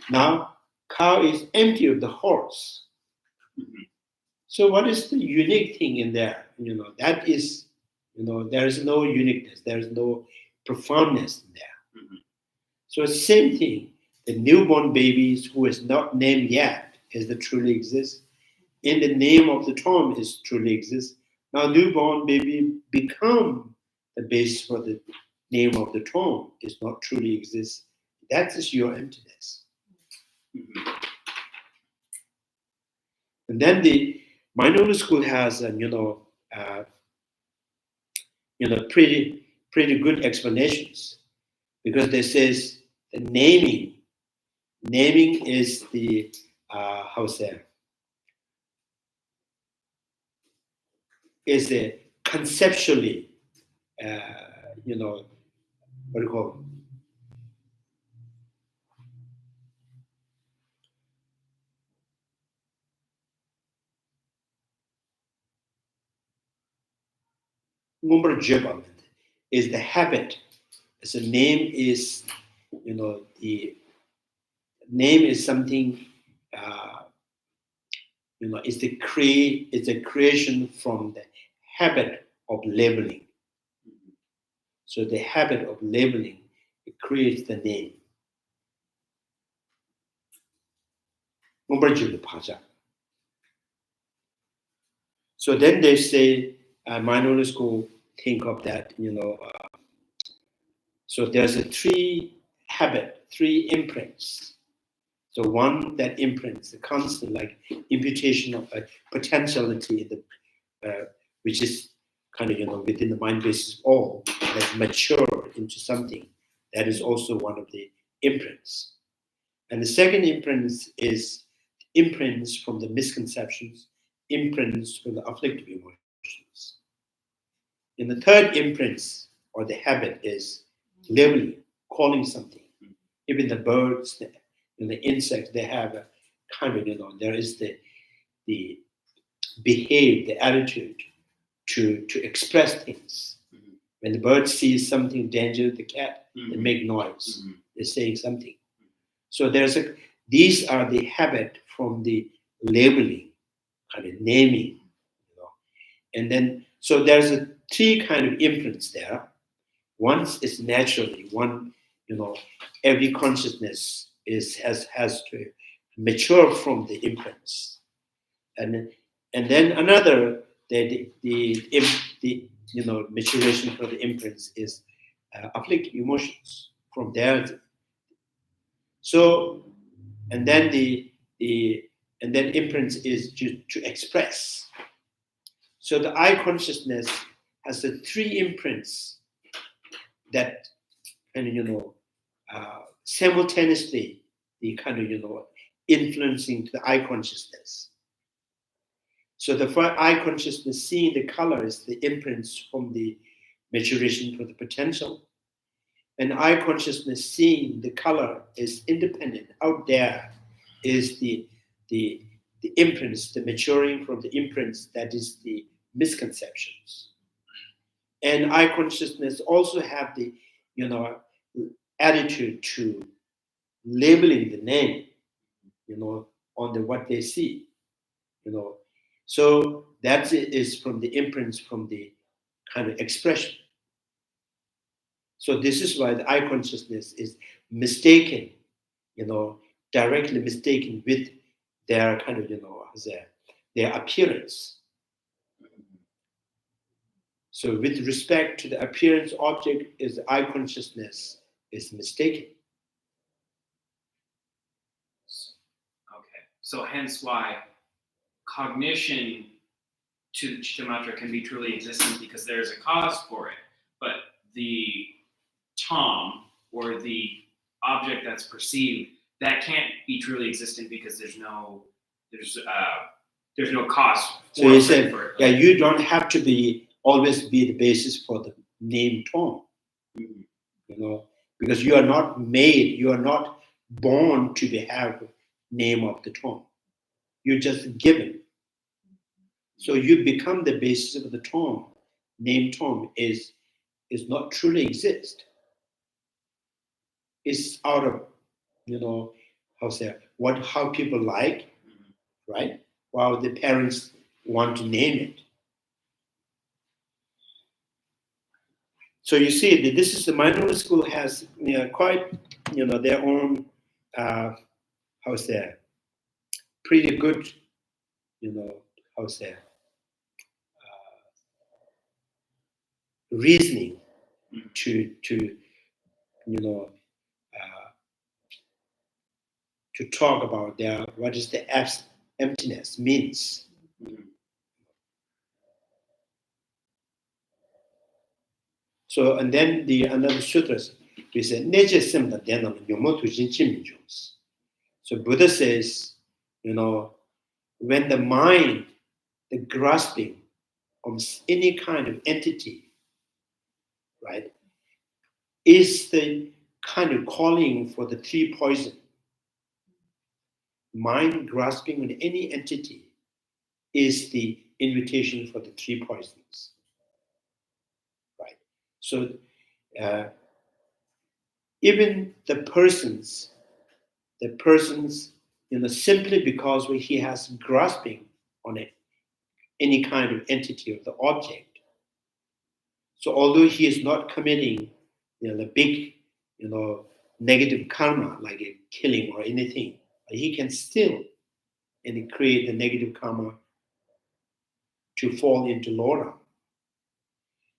Now cow is empty of the horse. So what is the unique thing in there? That is, there is no uniqueness, there is no profoundness in there. So same thing, the newborn babies who is not named yet is the truly exists. In the name of the tongue is truly exists. Now newborn baby become the basis for the name of the tongue is not truly exists. That is your emptiness. And then the minority school has, pretty good explanations, because they says the naming is the is a conceptually, what do you call it? Is the habit. So name is, the name is something, it's a creation from the habit of labeling. So the habit of labeling, it creates the name. So then they say, minority school think of that, so there's a three imprints. So one that imprints the constant, like imputation of a potentiality, which is kind of within the mind basis all that mature into something. That is also one of the imprints. And the second imprint is imprints from the misconceptions, imprints from the afflictive emotions. And the third imprints or the habit is labeling, calling something. Even the birds and the insects, they have a kind of, there is the behave, the attitude to express things. When the bird sees something dangerous, the cat, they make noise. They're saying something. So these are the habit from the labeling, kind of naming, and then so there's three kind of imprints there. One is naturally, every consciousness has to mature from the imprints, and then another the maturation for the imprints is afflictive emotions from there. So, and then imprints is to express. So the I consciousness has the three imprints that simultaneously the kind of influencing to the I consciousness. So the first I consciousness seeing the color is the imprints from the maturation for the potential. And I consciousness seeing the color is independent. Out there is the imprints, the maturing from the imprints, that is the misconceptions. And I consciousness also have the attitude to labeling the name, on the what they see, So that is from the imprints from the kind of expression. So this is why the I consciousness is mistaken, directly mistaken with their kind of, their appearance. So with respect to the appearance object, is I consciousness is mistaken. Okay, so hence why cognition to the Cittamatra can be truly existent, because there's a cause for it, but the Tom or the object that's perceived, that can't be truly existent because there's no cause. So you said, yeah, you don't have to always be the basis for the name Tom, because you are not made, you are not born to have name of the Tom. You're just given. So you become the basis of the Tom. Name Tom is not truly exist. It's out of, how people like, right? While the parents want to name it. So you see that this is the minority school has quite their own pretty good reasoning to to talk about what is the emptiness means. So, and then another sutras, we say, nature similar then on the So Buddha says, when the mind, the grasping of any kind of entity, right, is the kind of calling for the three poison. Mind grasping on any entity is the invitation for the three poisons, right? So even the persons, simply because he has grasping on any kind of entity of the object. So although he is not committing, the big, negative karma like a killing or anything, he can still create the negative karma to fall into Lora.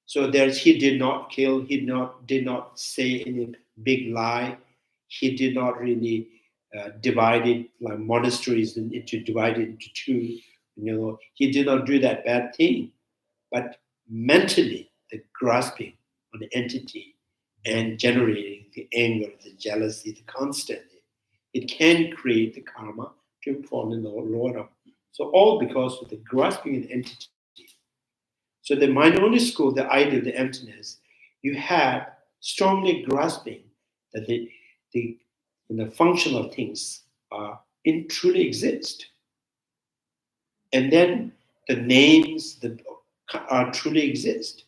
So he did not kill, he did not say any big lie, he did not really divide it like monasteries divide it into two. He did not do that bad thing, but mentally the grasping on the entity and generating the anger, the jealousy, the constantly, it can create the karma to fall in the Lora. So all because of the grasping an entity. So the mind-only school, the idea of the emptiness, you have strongly grasping that the functional things truly exist. And then the names truly exist.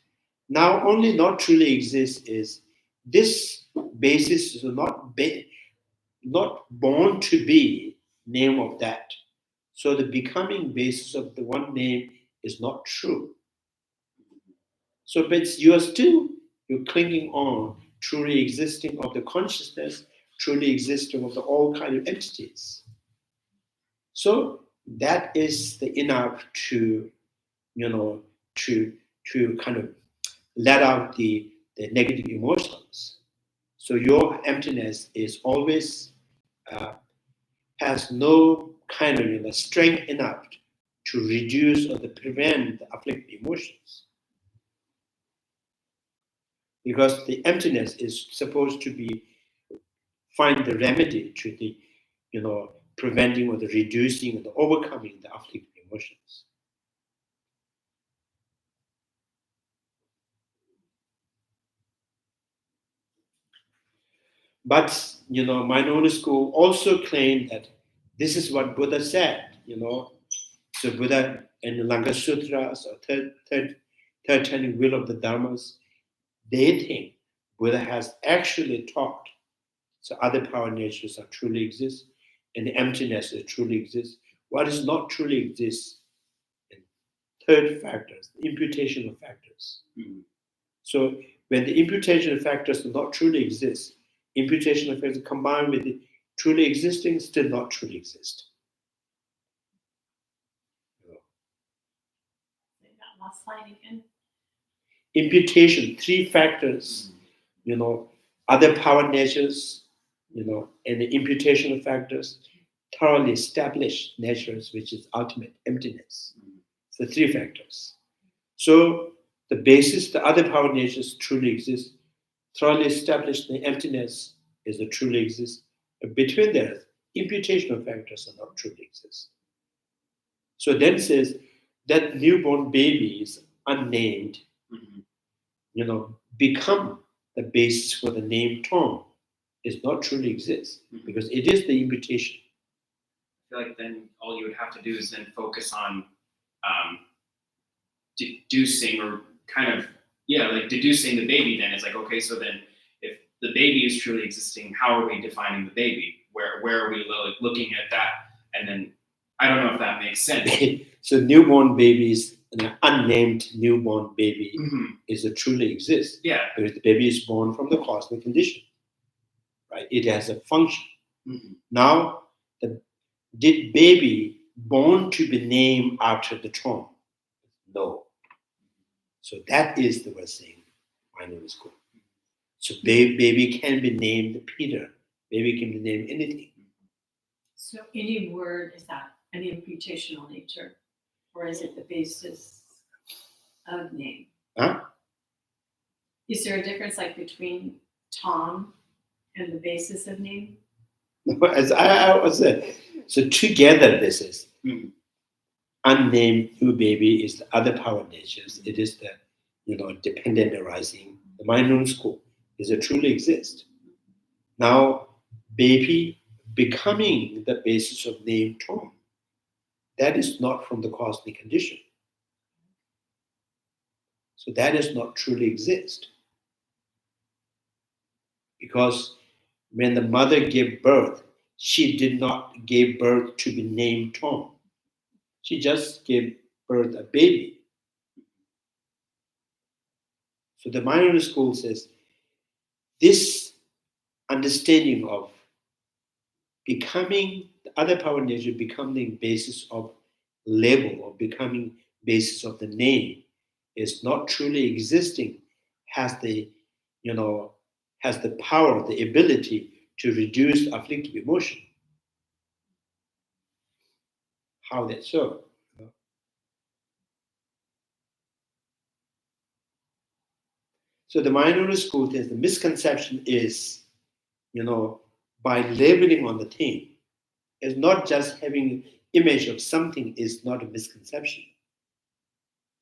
Now only not truly exist is this basis is not born to be name of that. So the becoming basis of the one name is not true. So but you're clinging on truly existing of the consciousness, truly existing of the all kind of entities. So that is the enough to to kind of let out the negative emotions. So your emptiness is always has no kind of strength enough to reduce or to prevent the afflictive emotions. Because the emptiness is supposed to find the remedy to the preventing or the reducing or the overcoming the afflictive emotions. But mind-only school also claimed that this is what Buddha said. So Buddha in the Langa Sutras or third turning wheel of the Dharmas, they think Buddha has actually taught. So other power natures are truly exist, and the emptiness that truly exists. What is not truly exists? And third factors, the imputation of factors. Mm-hmm. So when the imputation of factors do not truly exist, imputation of factors combined with the truly existing still not truly exist. Last slide again. Imputation, three factors, other power natures, and the imputation of factors, thoroughly established natures, which is ultimate emptiness. So three factors. So the basis, the other power natures truly exist. Thoroughly established the emptiness is the truly exists. But between there, imputation of factors are not truly exist. So then it says that newborn babies unnamed, become the basis for the name term is not truly exist because it is the imputation. I feel like then all you would have to do is then focus on deducing or kind of, deducing the baby. Then it's like, okay, so then if the baby is truly existing, how are we defining the baby? Where are we looking at that? And then I don't know if that makes sense. So newborn babies, an unnamed newborn baby is a truly exists. Yeah. Because the baby is born from the cosmic condition. Right? It has a function. Mm-hmm. Now, did baby born to be named after the tomb? No. So that is the word saying, mind-only school. So baby can be named Peter. Baby can be named anything. So any word, is that an imputational nature? Or is it the basis of name? Huh? Is there a difference like between Tom and the basis of name? As I was saying, so together this is unnamed new baby is the other power natures. It is the dependent arising. The mind known school is it truly exists. Now baby becoming the basis of name Tom. That is not from the cosmic condition. So that does not truly exist. Because when the mother gave birth, she did not give birth to be named Tom. She just gave birth a baby. So the minority school says this understanding of becoming the other power nature, becoming basis of label or becoming basis of the name is not truly existing, has the power, the ability to reduce afflictive emotion. How that so? So the minority school says the misconception is, by labeling on the thing, is not just having image of something is not a misconception.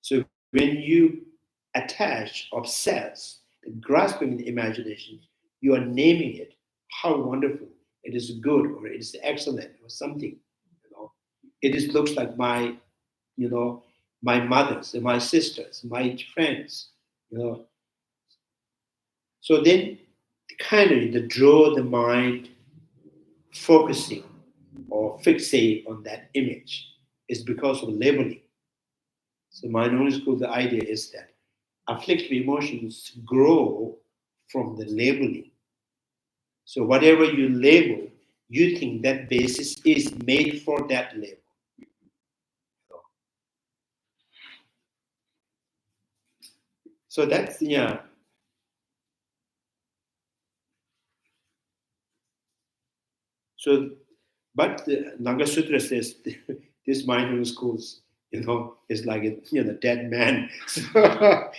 So when you attach, obsess, grasping the imagination, you are naming it. How wonderful! It is good, or it is excellent, or something. It is looks like my, my mothers and my sisters, my friends. So then, draw the mind focusing or fixate on that image is because of labeling. So minority school, the idea is that afflictive emotions grow from the labeling. So whatever you label, you think that basis is made for that label. So that's, yeah. So, but the Nanga Sutra says this minority schools, is like a dead man, so,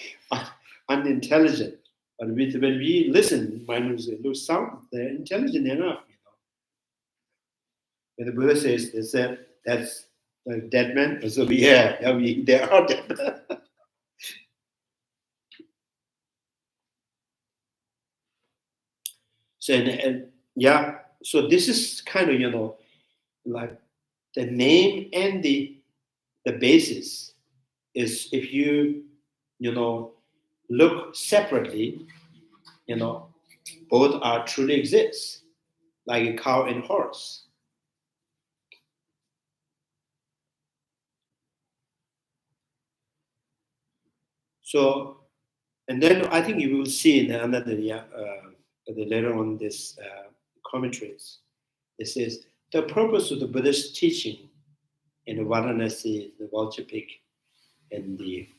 unintelligent. But when we listen, minds lose sound. They're intelligent enough. When the Buddha says, they said that's a dead man. So they are dead. So and yeah, so this is kind of like the name and the basis is if you look separately, both are truly exist, like a cow and horse. So, and then I think you will see in another later on this commentaries. It says the purpose of the Buddhist teaching in the Varanasi, the Valchapik, and the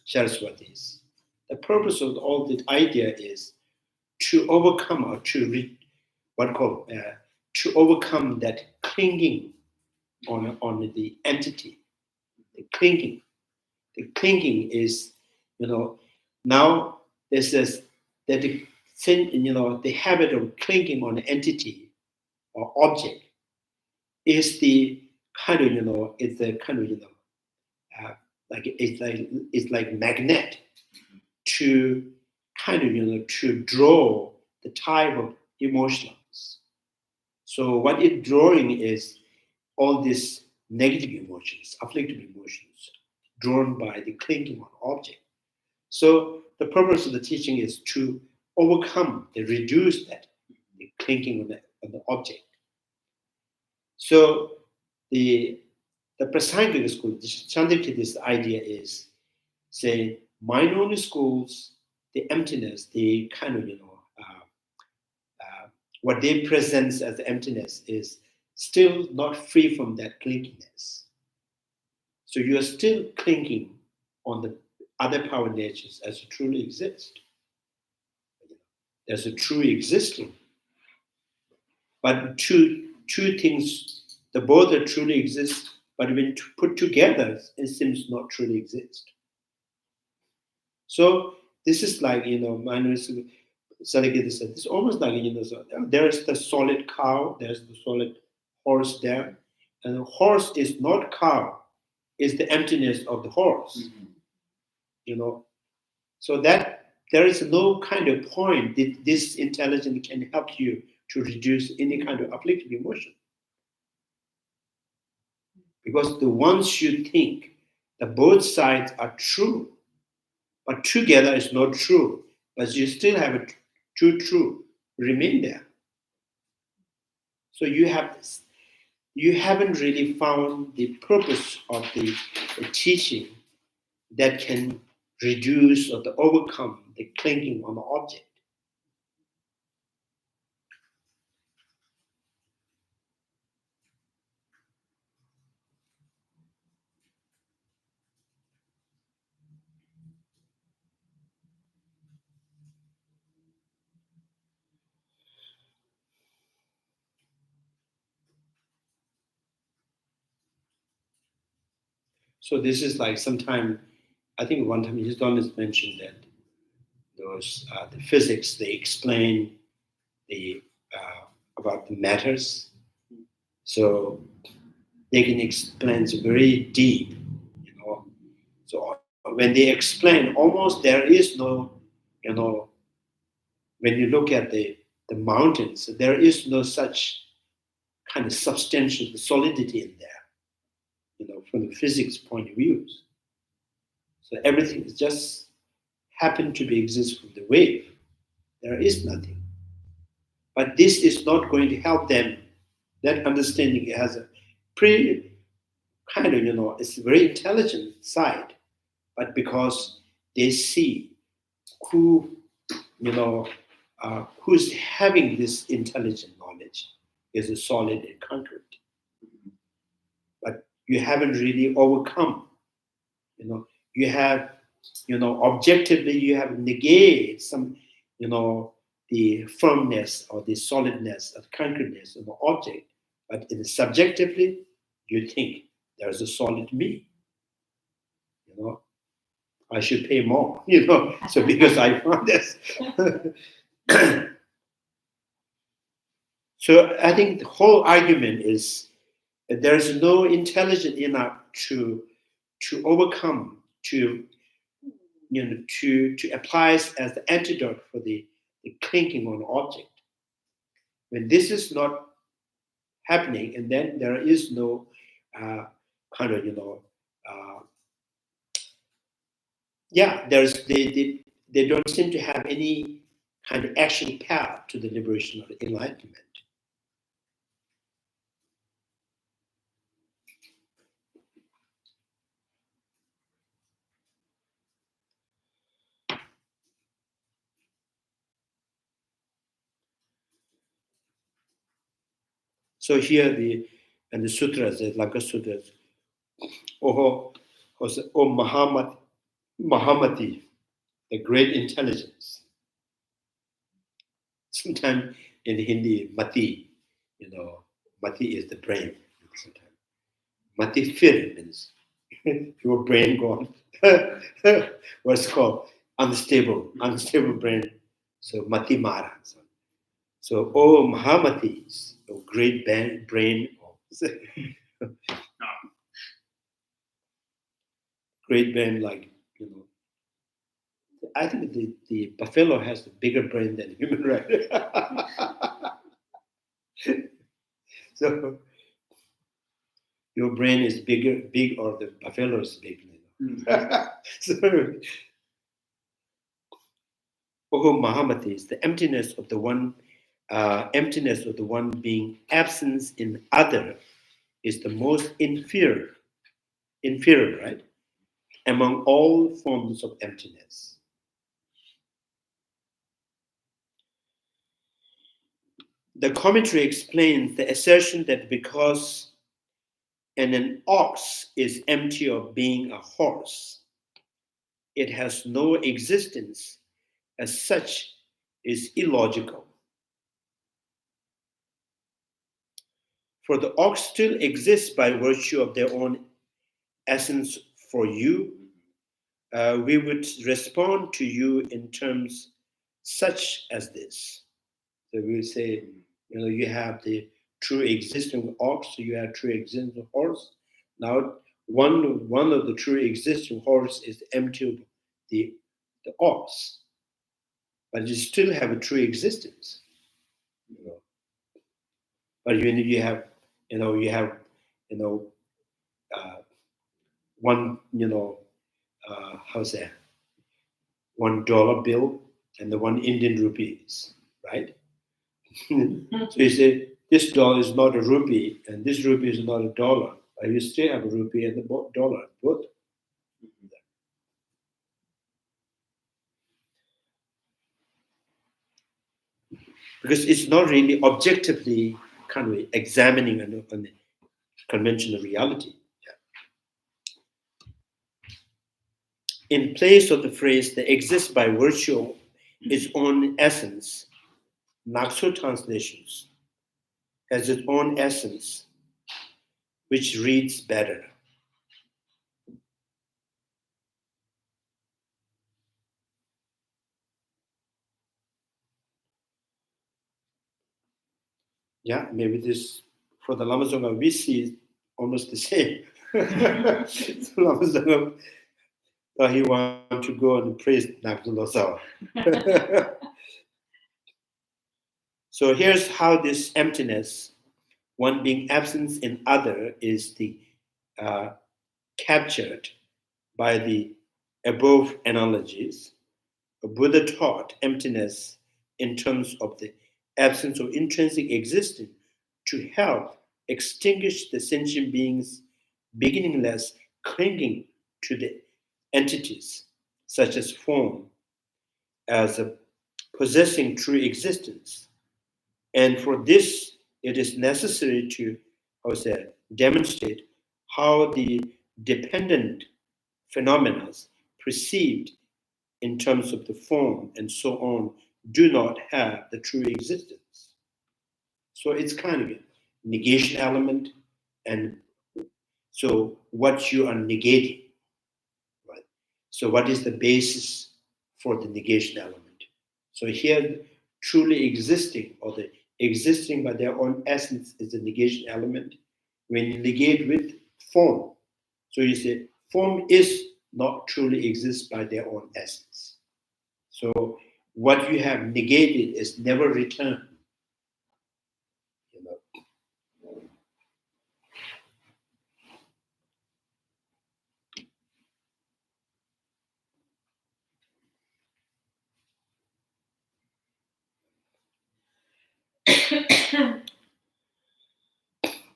Saraswatis. The purpose of all the idea is to overcome or to to overcome that clinging on the entity, the clinging. The clinging is, now there's this that the habit of clinging on an entity or object is the kind of it's the kind of it's like magnet to kind of to draw the type of emotions. So what it's drawing is all these negative emotions, afflictive emotions, drawn by the clinging on object. So the purpose of the teaching is to overcome, to reduce that the clinging on the object. So the Prasangic school, the Chandrakirti's idea is, say, mind-only schools, the emptiness, the kind of what they present as emptiness is still not free from that clinginess. So you are still clinging on the other power natures as it truly exists. As a true existing. But to two things, the both are truly exist, but when put together, it seems not truly exist. So this is like, Chandrakirti said, it's almost like, so there's the solid cow, there's the solid horse there, and the horse is not cow, it's the emptiness of the horse. So that there is no kind of point that this intelligence can help you to reduce any kind of afflictive emotion. Because the ones you think that both sides are true, but together is not true, but you still have a true remain there. So you haven't really found the purpose of the teaching that can reduce or to overcome the clinging on the object. So this is like sometime, I think one time his Holiness mentioned that those the physics, they explain the about the matters. So they can explain very deep, So when they explain, almost there is no, when you look at the mountains, there is no such kind of substantial solidity in there, from the physics point of view. So everything is just happen to be exist from the wave. There is nothing. But this is not going to help them. That understanding has a pretty kind of, it's a very intelligent side. But because they see who's having this intelligent knowledge is a solid and concrete. But you haven't really overcome. You have, objectively you have negated some, the firmness or the solidness or the concreteness of the object. But subjectively, you think there's a solid me. I should pay more, so because I found this. So I think the whole argument is that there is no intelligence enough to overcome, to apply as the antidote for the clinking on object. When this is not happening, and then there is no kind of, there's they don't seem to have any kind of action path to the liberation of enlightenment. So here the sutras, the Laka sutras, O Mahamati, the great intelligence. Sometimes in Hindi, Mati, Mati is the brain. Sometimes. Mati fir means your brain gone. What's called unstable brain. So Mati Mara. So Mahamatis, great brain. Great brain, like, I think the buffalo has a bigger brain than human, right? So your brain is big, or the buffalo is big. So, Mahamati is the emptiness of the one being absence in other is the most inferior, right? Among all forms of emptiness. The commentary explains the assertion that because an ox is empty of being a horse, it has no existence as such is illogical. For the ox still exists by virtue of their own essence for you. We would respond to you in terms such as this. So we would say, you have the true existing ox, so you have true existing horse. Now, one of the true existing horse is empty of the ox, but you still have a true existence. But you have one how's that? $1 bill and the one Indian rupees, right? So you say this dollar is not a rupee and this rupee is not a dollar, but you still have a rupee and a dollar, both. Because it's not really objectively kind of examining a conventional reality. In place of the phrase that exists by virtue of its own essence, Nakso translations has its own essence, which reads better. Yeah, maybe this, for the Lama Tsongkapha, we see it almost the same. So Lama Tsongkapha, he wanted to go and praise Nakso Losao. So here's how this emptiness, one being absence in other, is captured by the above analogies. Buddha taught emptiness in terms of the absence of intrinsic existence to help extinguish the sentient being's beginningless clinging to the entities, such as form, as a possessing true existence. And for this, it is necessary to, demonstrate how the dependent phenomena perceived in terms of the form and so on do not have the true existence. So it's kind of a negation element, and so what you are negating, right? So what is the basis for the negation element? So here, truly existing, or the existing by their own essence, is the negation element. When you negate with form, so you say form is not truly exists by their own essence. So what you have negated is never returned.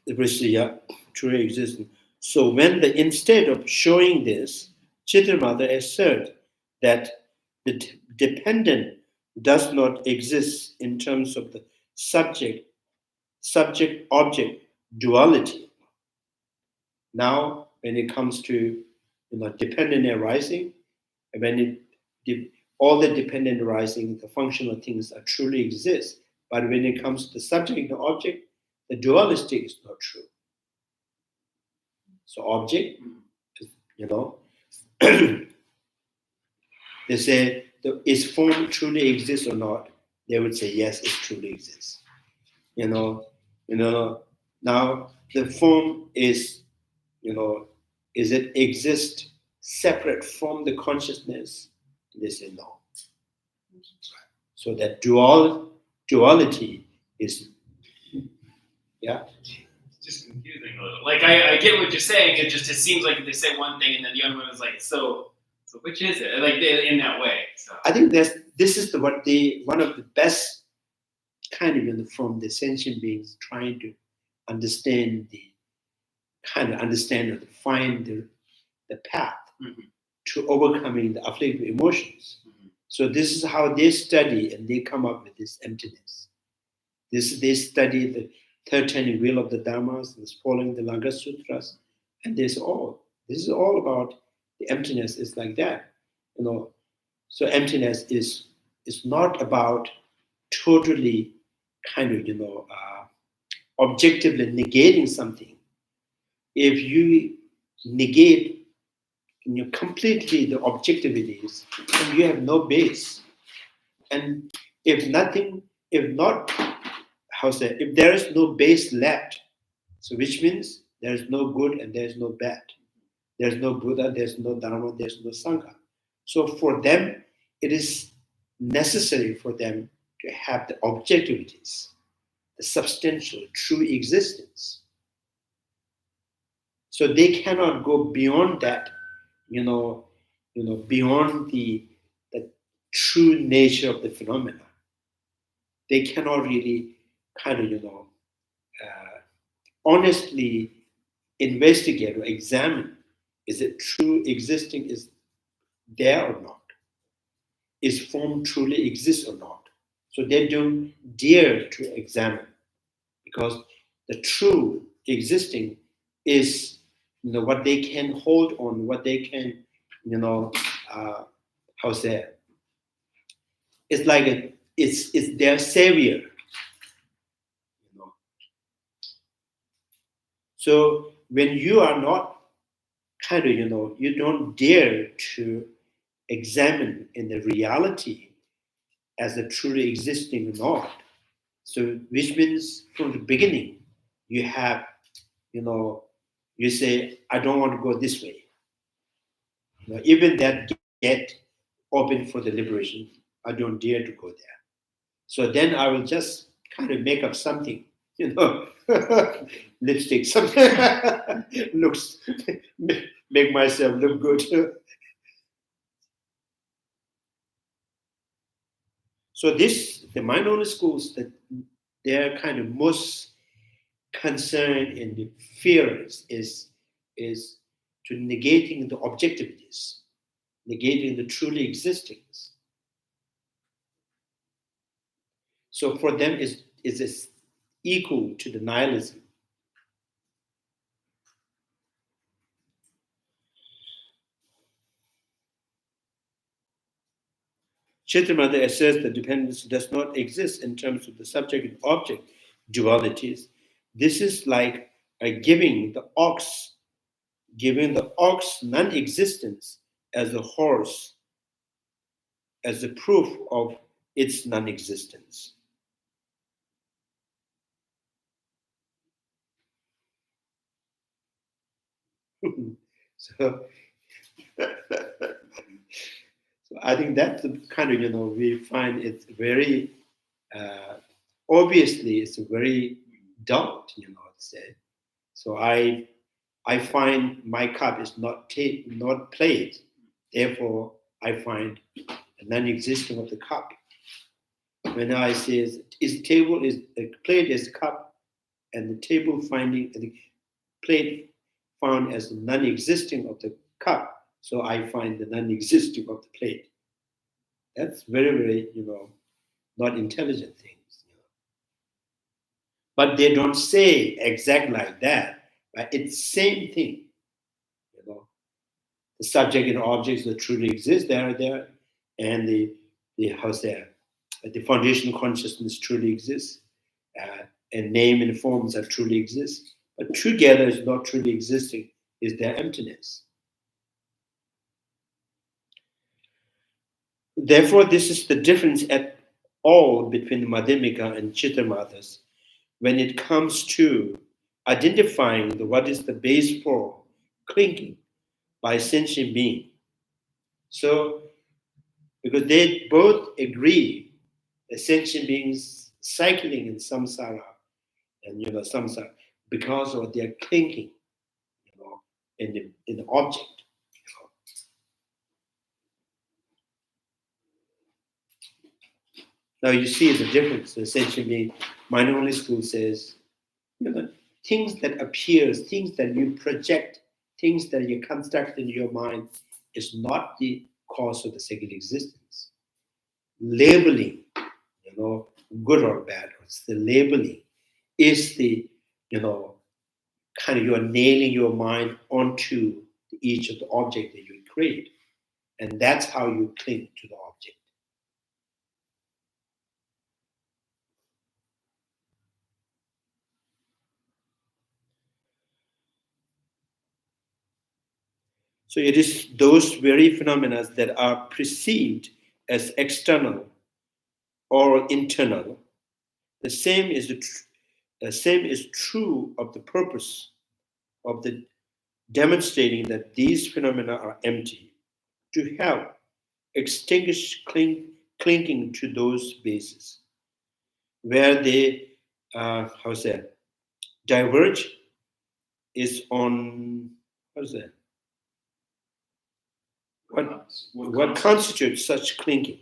The Brishya truly existing. So when instead of showing this, Cittamatra asserts that the dependent does not exist in terms of the subject-object duality. Now, when it comes to dependent arising, when all the dependent arising, the functional things are truly exist, but when it comes to the subject and the object, the dualistic is not true. So object, they say, is form truly exists or not? They would say, yes, it truly exists. Now the form is, is it exist separate from the consciousness? They say no. So that duality is, yeah. It's just confusing a little. Like I get what you're saying. It seems like they say one thing and then the other one is like, so which is it? Like in that way. So I think this is one of the best kind of from the sentient beings trying to understand or find the path to overcoming the afflictive emotions. So this is how they study and they come up with this emptiness. They study the 13 wheel of the Dhammas, and following the Langa Sutras, and this is all about the emptiness. Is like that, So emptiness is not about totally kind of objectively negating something, if you negate completely the objectivities, then you have no base. And if there is no base left, so which means there is no good and there is no bad. There's no Buddha, there's no Dharma, there's no Sangha. So for them, it is necessary for them to have the objectivities, the substantial, true existence. So they cannot go beyond that, beyond the true nature of the phenomena. They cannot really honestly investigate or examine, is it true existing is there or not? Is form truly exist or not? So they don't dare to examine, because the true existing is what they can hold on, what they can it's like it's their savior. So when you are not you don't dare to examine in the reality as a truly existing or not. So which means from the beginning you have, you say, I don't want to go this way. Even that gate open for the liberation, I don't dare to go there. So then I will just make up something, lipstick, something looks, make myself look good. So the mind-only schools, that they're most concerned in the fears is to negating the objectivities, negating the truly existings. So for them is equal to the nihilism. Cittamatra asserts that dependence does not exist in terms of the subject and object dualities. This is like giving the ox non-existence as a horse, as a proof of its non-existence. So I think that's the we find it's very obviously it's a very doubt, to say. So I find my cup is not plate, therefore I find the non-existence of the cup. When I say a plate is a cup, and the table finding the plate found as the non-existing of the cup, so I find the non-existing of the plate. That's very, very, not intelligent things. But they don't say exact like that, but it's same thing. The subject and objects that truly exist, they are there, and the foundational consciousness truly exists, and name and forms that truly exist. But together is not truly existing, is their emptiness. Therefore, this is the difference at all between Madhyamika and Cittamatas when it comes to identifying what is the base for clinging by sentient being. So, because they both agree that sentient beings cycling in samsara and samsara because of their clinging, in the object. Now you see the difference. Essentially, mind-only school says, things that appears, things that you project, things that you construct in your mind is not the cause of the second existence. Labeling, good or bad, it's the labeling is the, you're nailing your mind onto each of the object that you create. And that's how you cling to the object. So it is those very phenomena that are perceived as external or internal. The same is true of the purpose of the demonstrating that these phenomena are empty, to help extinguish clinging to those bases. Where they, diverge is on, what constitutes such clinging?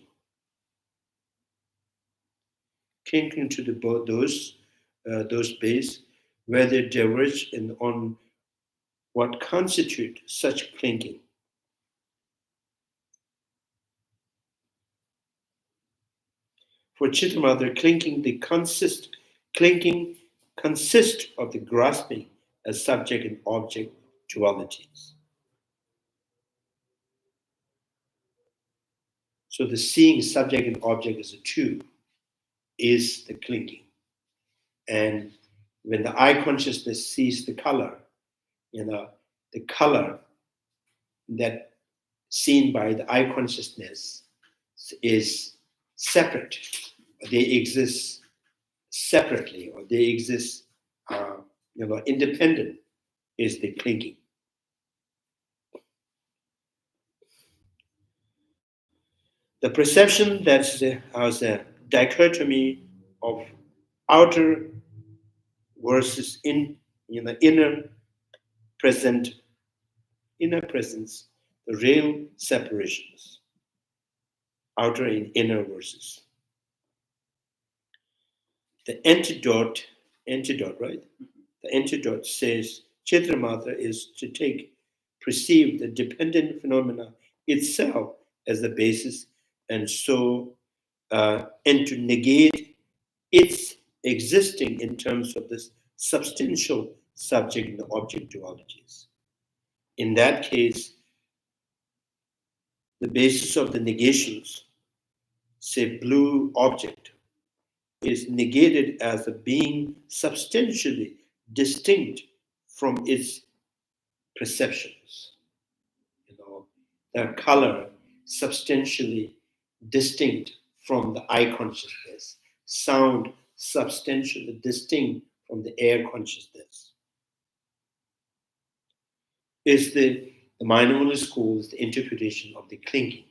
Clinging to those bases, where they diverge in on what constitute such clinging. For Cittamatra, clinging consists of the grasping as subject and object dualities. So the seeing subject and object as a two is the clinging. And when the eye consciousness sees the color, the color that seen by the eye consciousness is separate. They exist separately, or they exist, independent, is the clinging. The perception that has a dichotomy of outer versus inner presence, the real separations, outer and inner versus. The antidote, right? The antidote says Cittamatra is to perceive the dependent phenomena itself as the basis, and to negate its existing in terms of this substantial subject and object dualities. In that case, the basis of the negations, say blue object, is negated as a being substantially distinct from its perceptions. Their color substantially distinct from the eye consciousness, sound substantially distinct from the air consciousness. Is the mindfulness school's the interpretation of the clinging.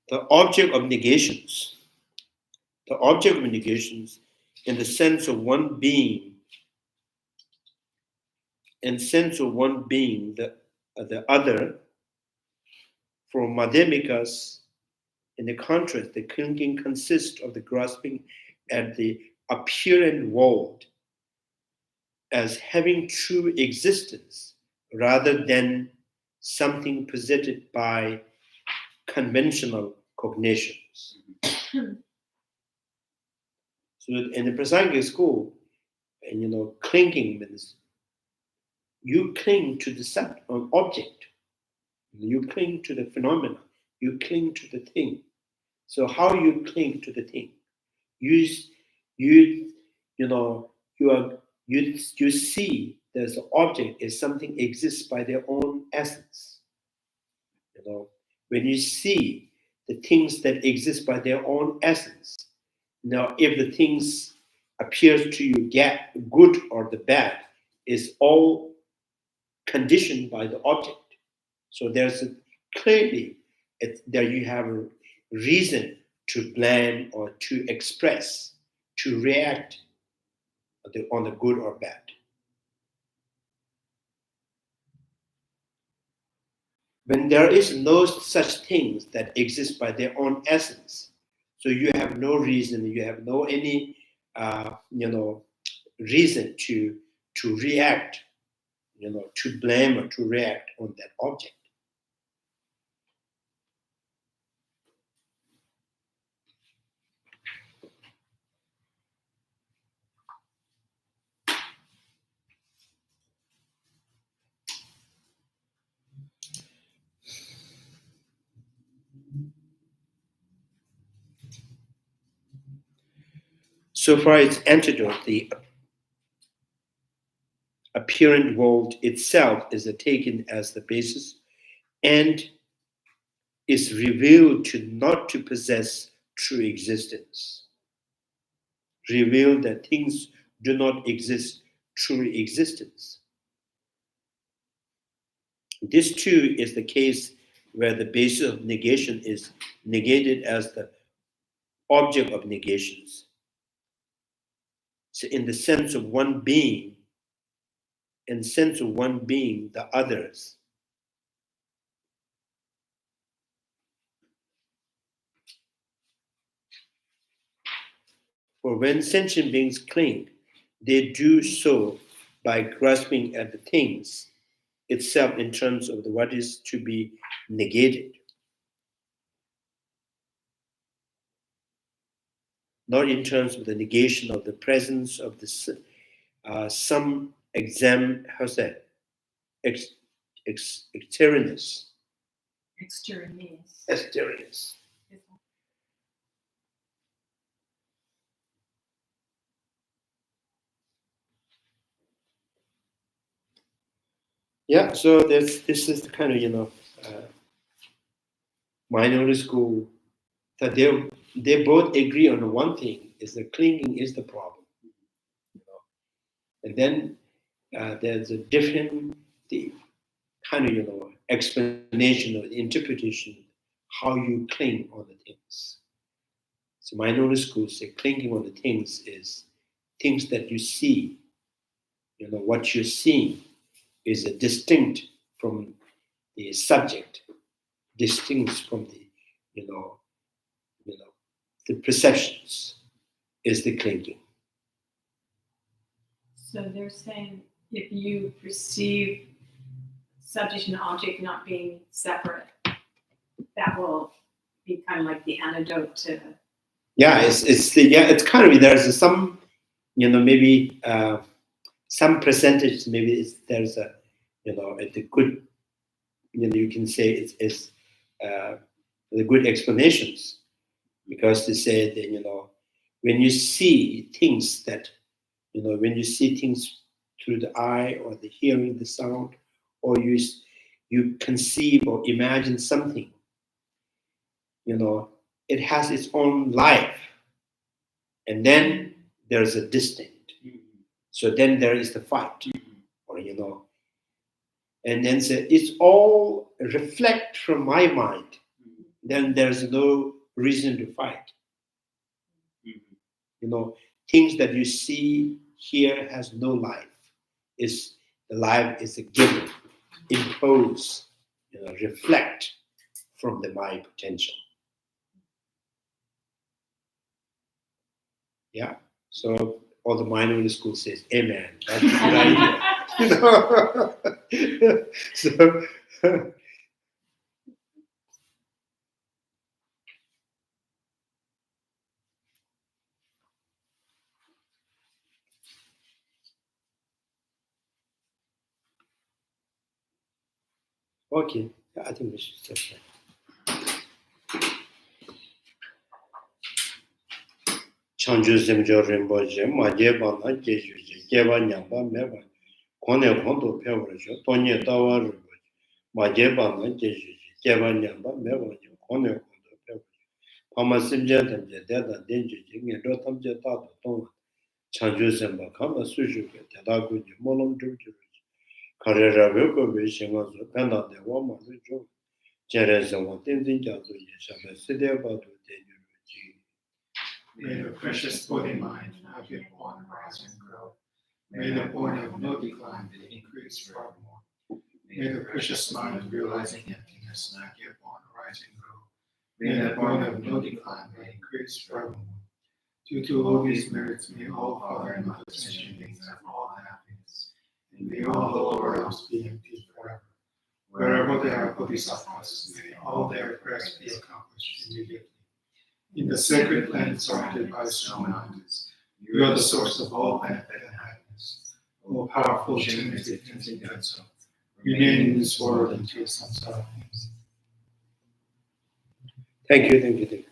The object of negations in the sense of one being, the other, for Madhyamikas, in the contrast, the clinging consists of the grasping at the apparent world as having true existence rather than something presented by conventional cognitions. So in the Prasangic school, clinging means you cling to the object, you cling to the phenomena, you cling to the thing. So how you cling to the thing? You see that the object is something exists by their own essence. When you see the things that exist by their own essence, now if the things appears to you get good or the bad, is all conditioned by the object. So there's clearly there you have a reason to blame or to express, to react on the good or bad. When there is no such things that exist by their own essence, so you have no reason, you have no any reason to react, to blame or to react on that object. So far, its antidote, the apparent world itself is taken as the basis and is revealed not to possess true existence. Revealed that things do not exist true existence. This too is the case where the basis of negation is negated as the object of negations. So in the sense of one being, the others. For when sentient beings cling, they do so by grasping at the things itself in terms of what is to be negated, not in terms of the negation of the presence of the some externus. Yeah, so this is the kind of minority school that they both agree on one thing: is that clinging is the problem, and then there's a different kind of explanation or interpretation how you cling on the things. So minority schools say clinging on the things is things that you see. What you're seeing is distinct from the subject, distinct from the the perceptions is the clinging. So they're saying if you perceive subject and object not being separate, that will be kind of like the antidote to. Yeah, it's kind of, there's some maybe some percentage, maybe there's a the good you can say it's the good explanations, because they say that when you see things that when you see things through the eye or the hearing the sound, or you conceive or imagine something, it has its own life, and then there's a distinct. So then there is the fight, or and then say it's all reflect from my mind. Then there's no reason to fight. Things that you see here has no life. The life is a given, impose, reflect from the my potential. Yeah. So all the minority school says, "Amen." That's a good idea. So. Okay, I think we should stop there. Chanju semjo rinpoche, ma jeba na jeju je, jeba nyamba meba, kone kondo pewarajo, tonye dawa rinpoche, ma jeba na jeju je, jeba nyamba meba, kone kondo pewarajo. Pama simje tamje, deda denju je, ngendo tamje tato tonga, chanju semba kama suju ke, deda kuji, molom jumju je, kare rabe kobe shinga zo, penda de wama zo jo, jere zangwa tenzin jazo ye, shabe side bado denju. May the precious Bodhi mind not get born, rise, and grow. May the born of no decline be increased forevermore. May the precious mind of realizing emptiness not get born, rise, and grow. May the born of no decline be increased forevermore. Due to all these merits, may all Father and Mother sentient beings have all happiness, and may all the lower realms be empty forever. Wherever there are Bodhisattvas, may all their prayers be accomplished immediately. In the sacred planet surrounded by snow mountains, you are the source of all benefit and happiness. O powerful generous intrinsic so, remain in this world until samsara ends. Thank you.